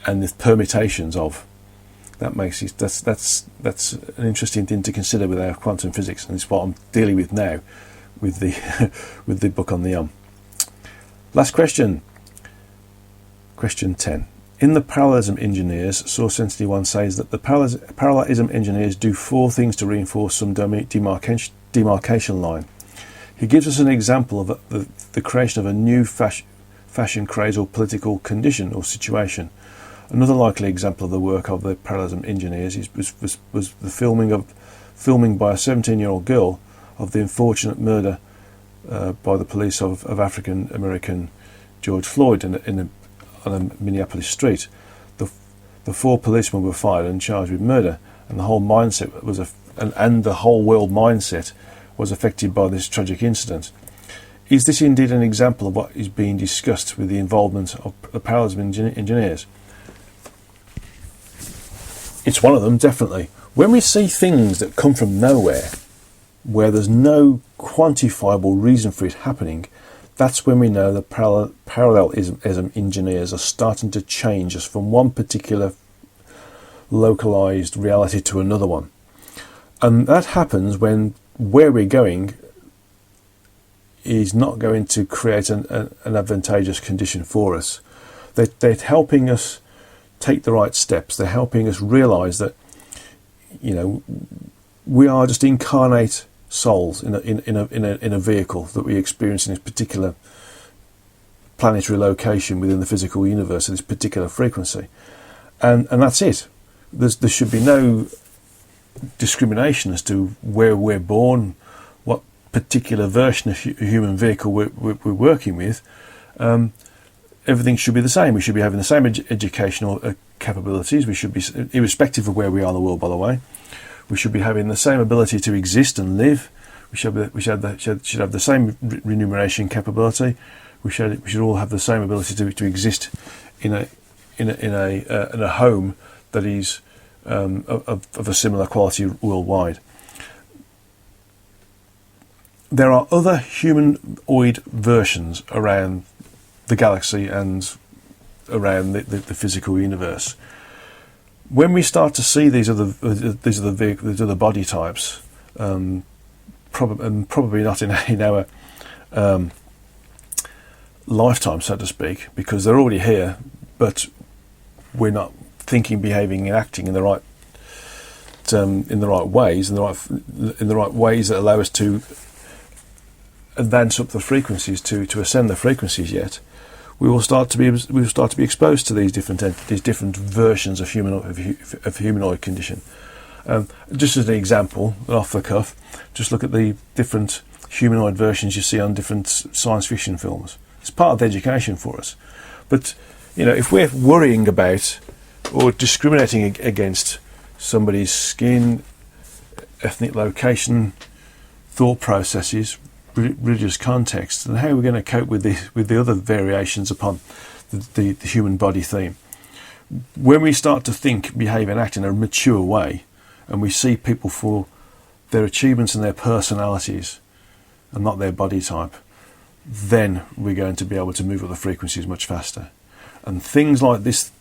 and the permutations of. That makes it, that's an interesting thing to consider with our quantum physics, and it's what I'm dealing with now with the with the book on the Last question. Question 10. In the Parallelism Engineers, Source Entity 1 says that the Parallelism Engineers do 4 things to reinforce some demarcation line. He gives us an example of the creation of a new fashion craze or political condition or situation. Another likely example of the work of the Parallelism Engineers was the filming by a 17-year-old girl of the unfortunate murder by the police of African American George Floyd on a Minneapolis street. The 4 policemen were fired and charged with murder, and the whole mindset and the whole world mindset was affected by this tragic incident. Is this indeed an example of what is being discussed with the involvement of the Parallelism Engineers? It's one of them, definitely. When we see things that come from nowhere, where there's no quantifiable reason for it happening, that's when we know the parallelism engineers are starting to change us from one particular localized reality to another one. And that happens when where we're going is not going to create an advantageous condition for us. They're helping us take the right steps. They're helping us realize that, we are just incarnate souls in a vehicle that we experience in this particular planetary location within the physical universe at this particular frequency, and that's it. There should be no discrimination as to where we're born, what particular version of human vehicle we're working with. Everything should be the same. We should be having the same educational capabilities. We should be, irrespective of where we are in the world, by the way. We should be having the same ability to exist and live. We should have the same remuneration capability. We should all have the same ability to exist in a home that is of a similar quality worldwide. There are other humanoid versions around the galaxy and around the physical universe. When we start to see these other body types, probably not in our lifetime, so to speak, because they're already here, but we're not thinking, behaving, and acting in the right ways, in the right ways that allow us to advance up the frequencies, to ascend the frequencies yet. We will start to be exposed to these different versions of humanoid condition. Just as an example, off the cuff, just look at the different humanoid versions you see on different science fiction films. It's part of the education for us. But if we're worrying about or discriminating against somebody's skin, ethnic location, thought processes, religious context, then how are we going to cope with the other variations upon the human body theme? When we start to think, behave, and act in a mature way, and we see people for their achievements and their personalities, and not their body type, then we're going to be able to move up the frequencies much faster. And things like this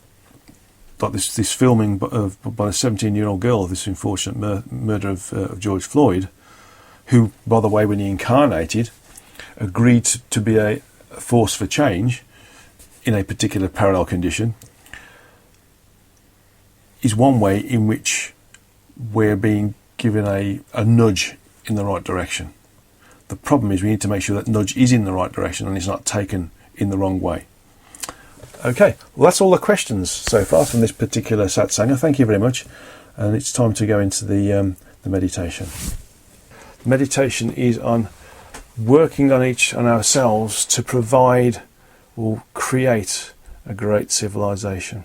filming by a 17-year-old girl, this unfortunate murder of George Floyd, who, by the way, when he incarnated, agreed to be a force for change in a particular parallel condition, is one way in which we're being given a nudge in the right direction. The problem is we need to make sure that nudge is in the right direction and is not taken in the wrong way. Okay, well, that's all the questions so far from this particular Satsanga. Thank you very much. And it's time to go into the meditation. Meditation is on working on ourselves to provide or create a great civilization.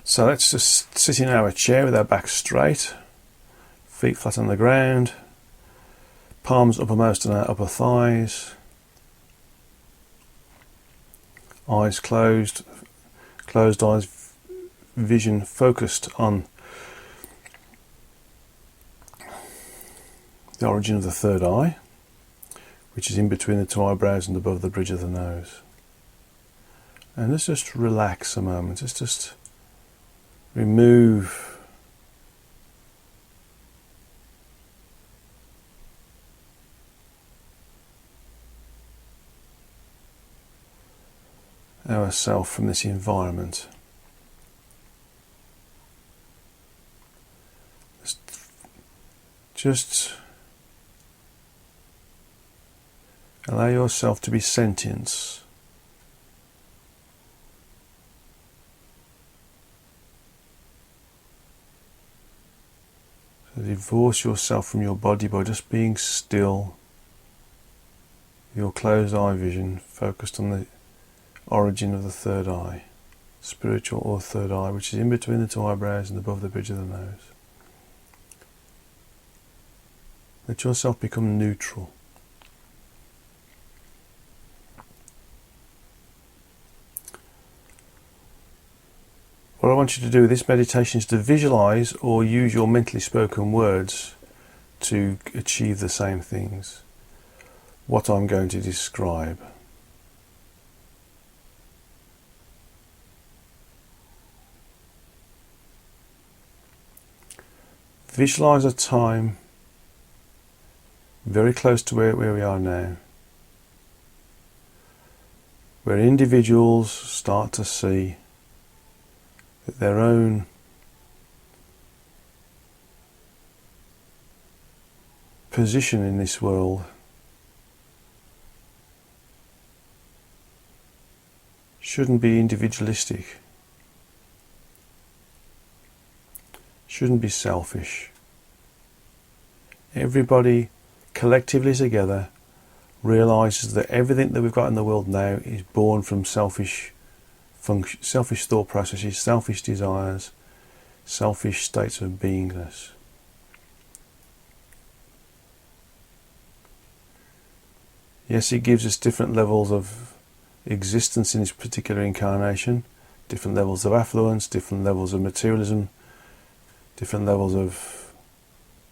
So let's just sit in our chair with our back straight, feet flat on the ground, palms uppermost on our upper thighs, eyes closed eyes, vision focused on the origin of the third eye, which is in between the two eyebrows and above the bridge of the nose. And let's just relax a moment. Let's just remove ourselves from this environment. Just allow yourself to be sentient. So divorce yourself from your body by just being still, your closed eye vision focused on the origin of the third eye, spiritual or third eye, which is in between the two eyebrows and above the bridge of the nose. Let yourself become neutral. What I want you to do with this meditation is to visualize or use your mentally spoken words to achieve the same things. What I'm going to describe. Visualize a time very close to where we are now, where individuals start to see that their own position in this world shouldn't be individualistic. shouldn't be selfish. Everybody collectively together realises that everything that we've got in the world now is born from selfish thought processes, selfish desires, selfish states of beingness. Yes, it gives us different levels of existence in this particular incarnation, different levels of affluence, different levels of materialism, different levels of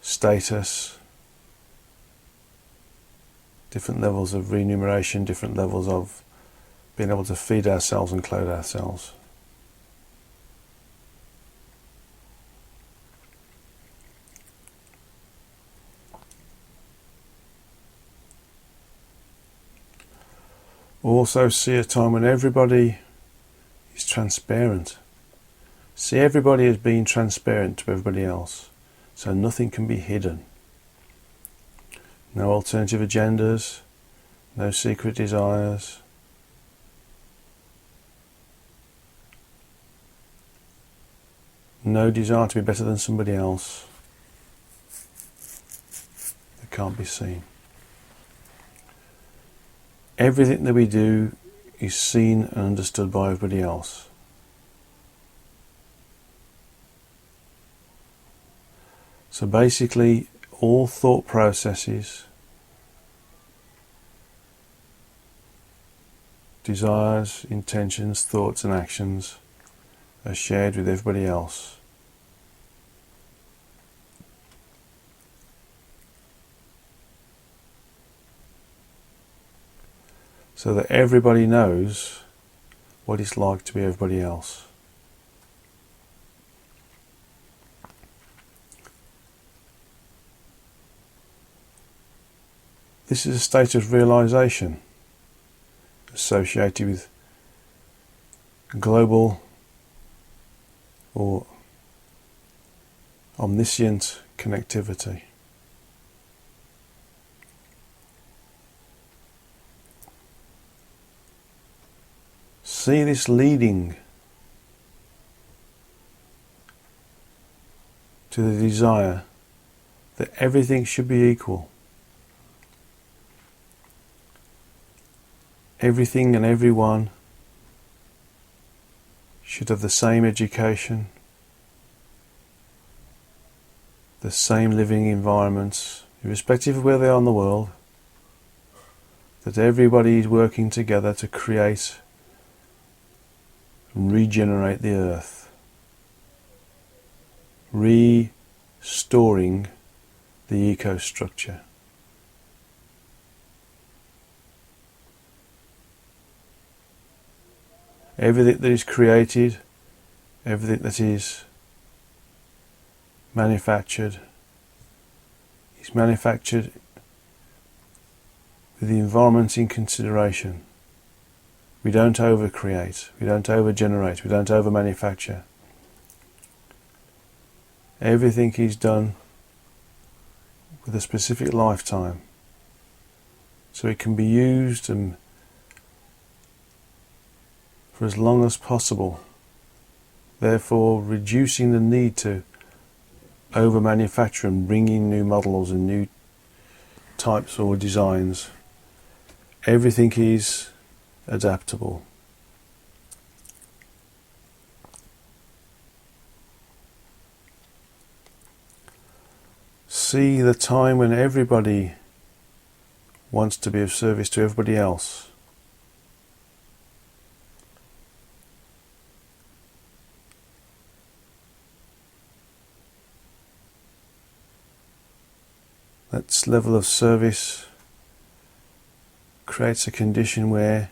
status, different levels of remuneration, different levels of being able to feed ourselves and clothe ourselves. Also see a time when everybody is transparent. See everybody as being transparent to everybody else, so nothing can be hidden. No alternative agendas, no secret desires. No desire to be better than somebody else that can't be seen. Everything that we do is seen and understood by everybody else. So basically, all thought processes, desires, intentions, thoughts and actions are shared with everybody else. So that everybody knows what it's like to be everybody else. This is a state of realization associated with global or omniscient connectivity. See this leading to the desire that everything should be equal. Everything and everyone should have the same education, the same living environments, irrespective of where they are in the world, that everybody is working together to create and regenerate the earth, restoring the ecostructure. Everything that is created, everything that is manufactured with the environment in consideration. We don't over-create, we don't over-generate, we don't over-manufacture. Everything is done with a specific lifetime, so it can be used and for as long as possible, therefore reducing the need to over-manufacture and bring in new models and new types or designs. Everything is adaptable. See the time when everybody wants to be of service to everybody else. That level of service creates a condition where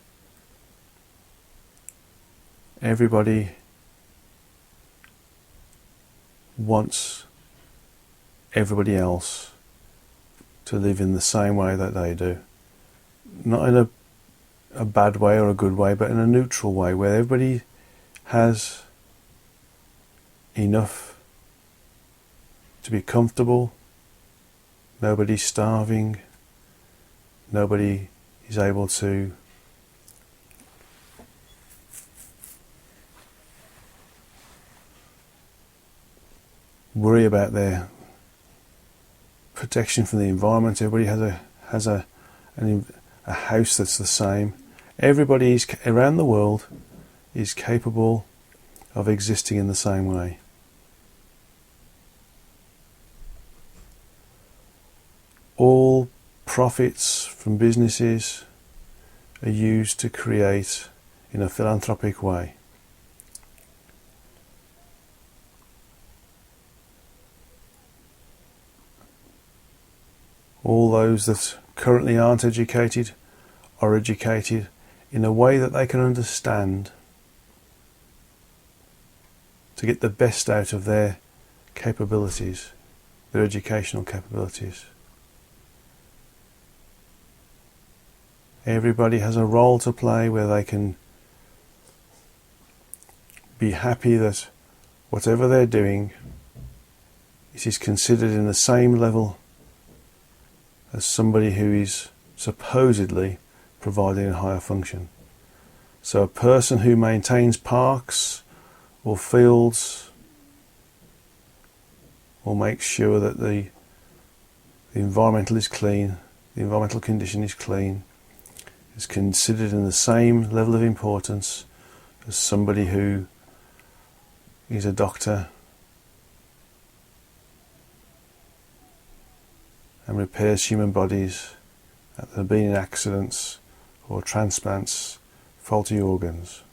everybody wants everybody else to live in the same way that they do. Not in a bad way or a good way, but in a neutral way, where everybody has enough to be comfortable. Nobody's starving. Nobody is able to worry about their protection from the environment. Everybody has a house that's the same. Everybody around the world is capable of existing in the same way. All profits from businesses are used to create in a philanthropic way. All those that currently aren't educated are educated in a way that they can understand to get the best out of their capabilities, their educational capabilities. Everybody has a role to play where they can be happy that whatever they're doing, it is considered in the same level as somebody who is supposedly providing a higher function. So a person who maintains parks or fields or makes sure that the environmental is clean, the environmental condition is clean, is considered in the same level of importance as somebody who is a doctor and repairs human bodies that have been in accidents or transplants faulty organs.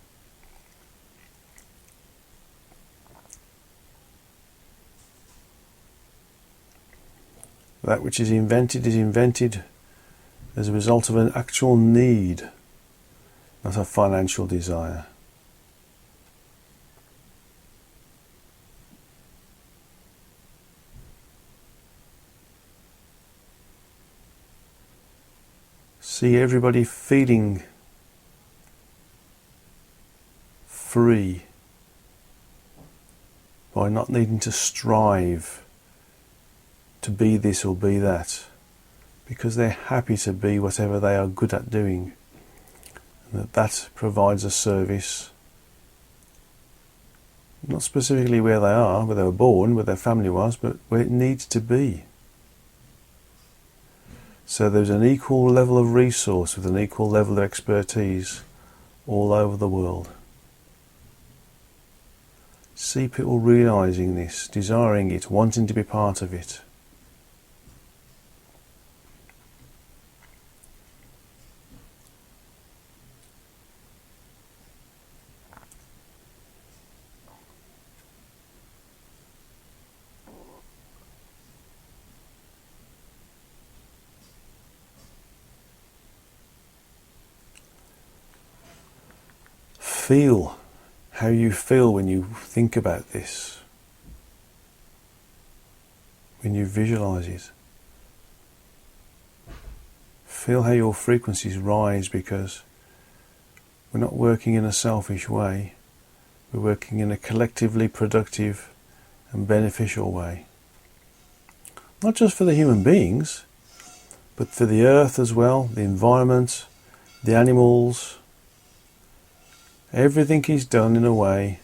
That which is invented as a result of an actual need, not a financial desire. See everybody feeling free by not needing to strive to be this or be that, because they're happy to be whatever they are good at doing, and that provides a service, not specifically where they are, where they were born, where their family was, but where it needs to be. So there's an equal level of resource with an equal level of expertise all over the world. See people realising this, desiring it, wanting to be part of it. Feel how you feel when you think about this, when you visualize it. Feel how your frequencies rise, because we're not working in a selfish way, we're working in a collectively productive and beneficial way. Not just for the human beings, but for the earth as well, the environment, the animals. Everything is done in a way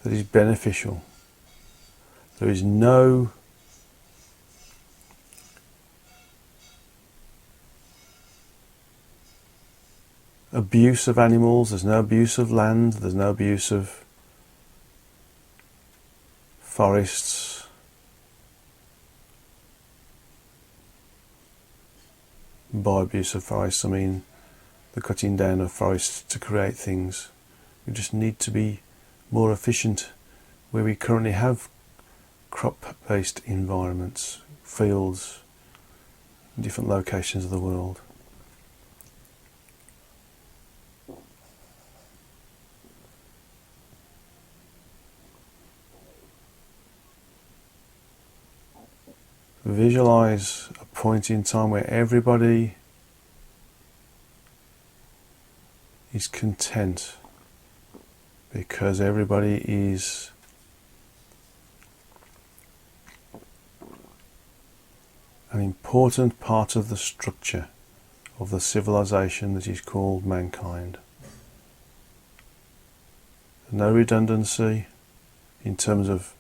that is beneficial. There is no abuse of animals, there's no abuse of land, there's no abuse of forests. By abuse of forests, I mean the cutting down of forests to create things. We just need to be more efficient where we currently have crop-based environments, fields, in different locations of the world. Visualize a point in time where everybody is content, because everybody is an important part of the structure of the civilization that is called mankind. No redundancy in terms of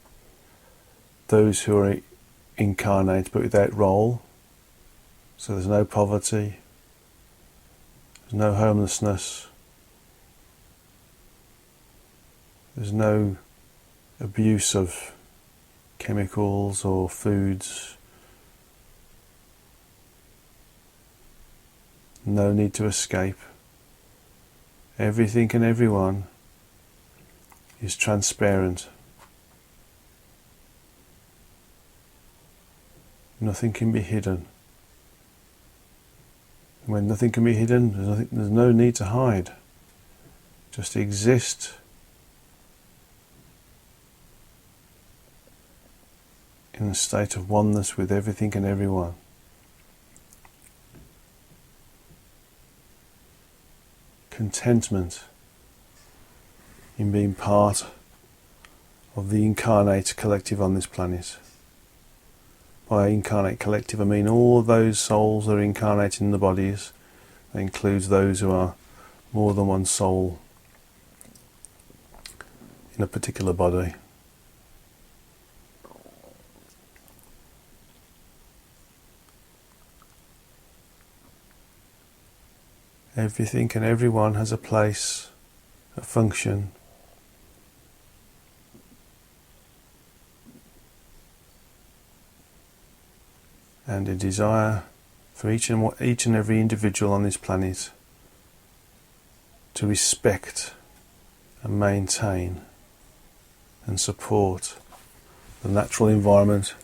those who are incarnate but without role. So there's no poverty, there's no homelessness, there's no abuse of chemicals or foods, no need to escape. Everything and everyone is transparent. Nothing can be hidden. When nothing can be hidden, there's no need to hide. Just exist in a state of oneness with everything and everyone. Contentment in being part of the incarnate collective on this planet. By incarnate collective I mean all of those souls that are incarnate in the bodies. That includes those who are more than one soul in a particular body. Everything and everyone has a place, a function. And a desire for each and every individual on this planet to respect and maintain and support the natural environment,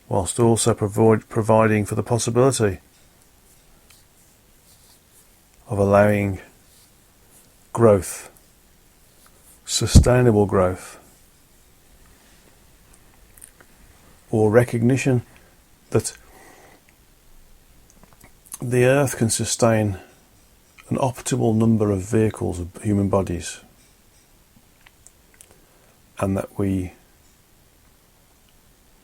whilst also providing for the possibility of allowing growth, sustainable growth, or recognition that the earth can sustain an optimal number of vehicles of human bodies, and that we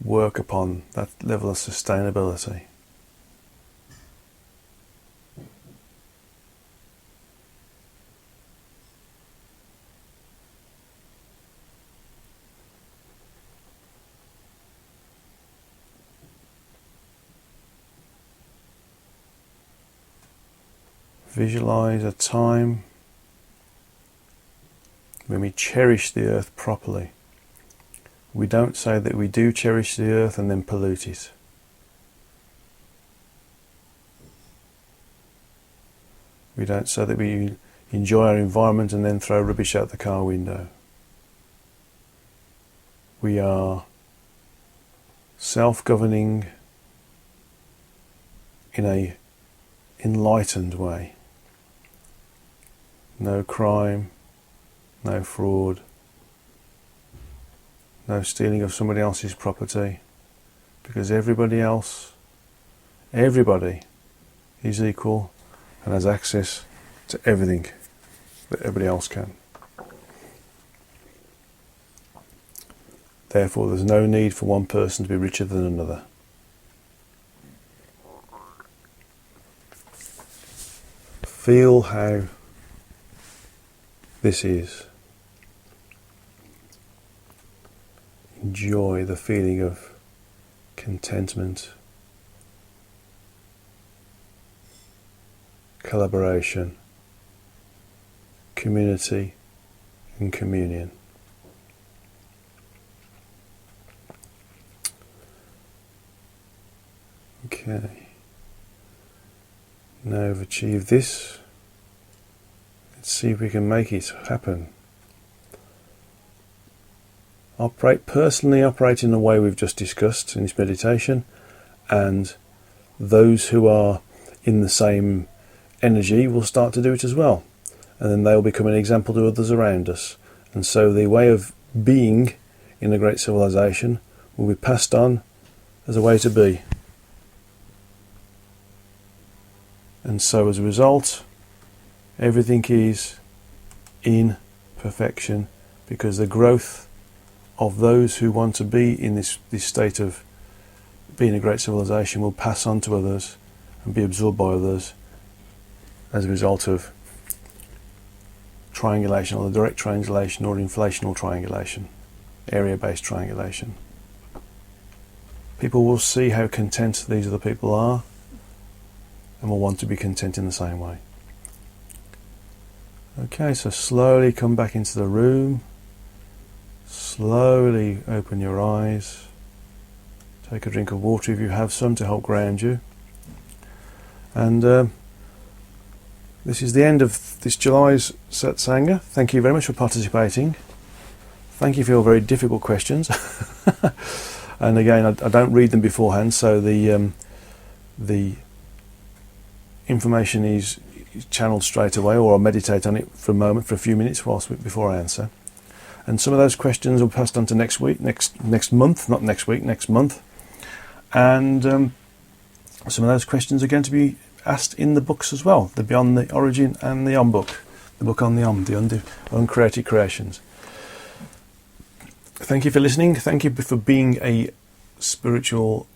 work upon that level of sustainability. Visualize a time when we cherish the earth properly. We don't say that we do cherish the earth and then pollute it. We don't say that we enjoy our environment and then throw rubbish out the car window. We are self-governing in a enlightened way. No crime, no fraud, no stealing of somebody else's property, because everybody is equal and has access to everything that everybody else can. Therefore, there's no need for one person to be richer than another. Feel how this is. Enjoy the feeling of contentment, collaboration, community, and communion. Okay. Now we've achieved this. Let's see if we can make it happen. Personally operate in the way we've just discussed in this meditation, and those who are in the same energy will start to do it as well, and then they'll become an example to others around us. And so the way of being in a great civilization will be passed on as a way to be. And so as a result, everything is in perfection, because the growth of those who want to be in this state of being a great civilization will pass on to others and be absorbed by others as a result of triangulation, or the direct triangulation, or inflational triangulation, area-based triangulation. people will see how content these other people are and will want to be content in the same way. Okay, so slowly come back into the room. Slowly open your eyes. Take a drink of water if you have some to help ground you. And this is the end of this July's Satsanga. Thank you very much for participating. Thank you for your very difficult questions. And again, I don't read them beforehand, so the information is channeled straight away, or I'll meditate on it for a moment, for a few minutes before I answer. And some of those questions will be passed on to next week, next month, not next week, next month. And some of those questions are going to be asked in the books as well, the Beyond the Origin and the book, the book on the uncreated creations. Thank you for listening. Thank you for being a spiritual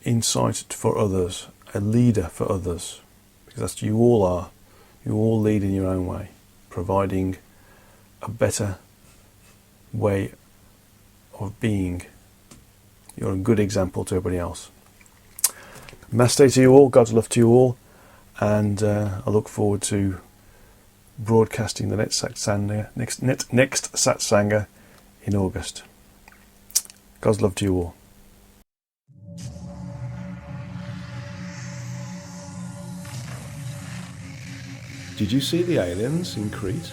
insight for others, a leader for others, because that's what you all are. You all lead in your own way, providing a better way of being. You're a good example to everybody else. Namaste to you all, God's love to you all, and I look forward to broadcasting the next Satsanga in August. God's love to you all. Did you see the aliens in Crete?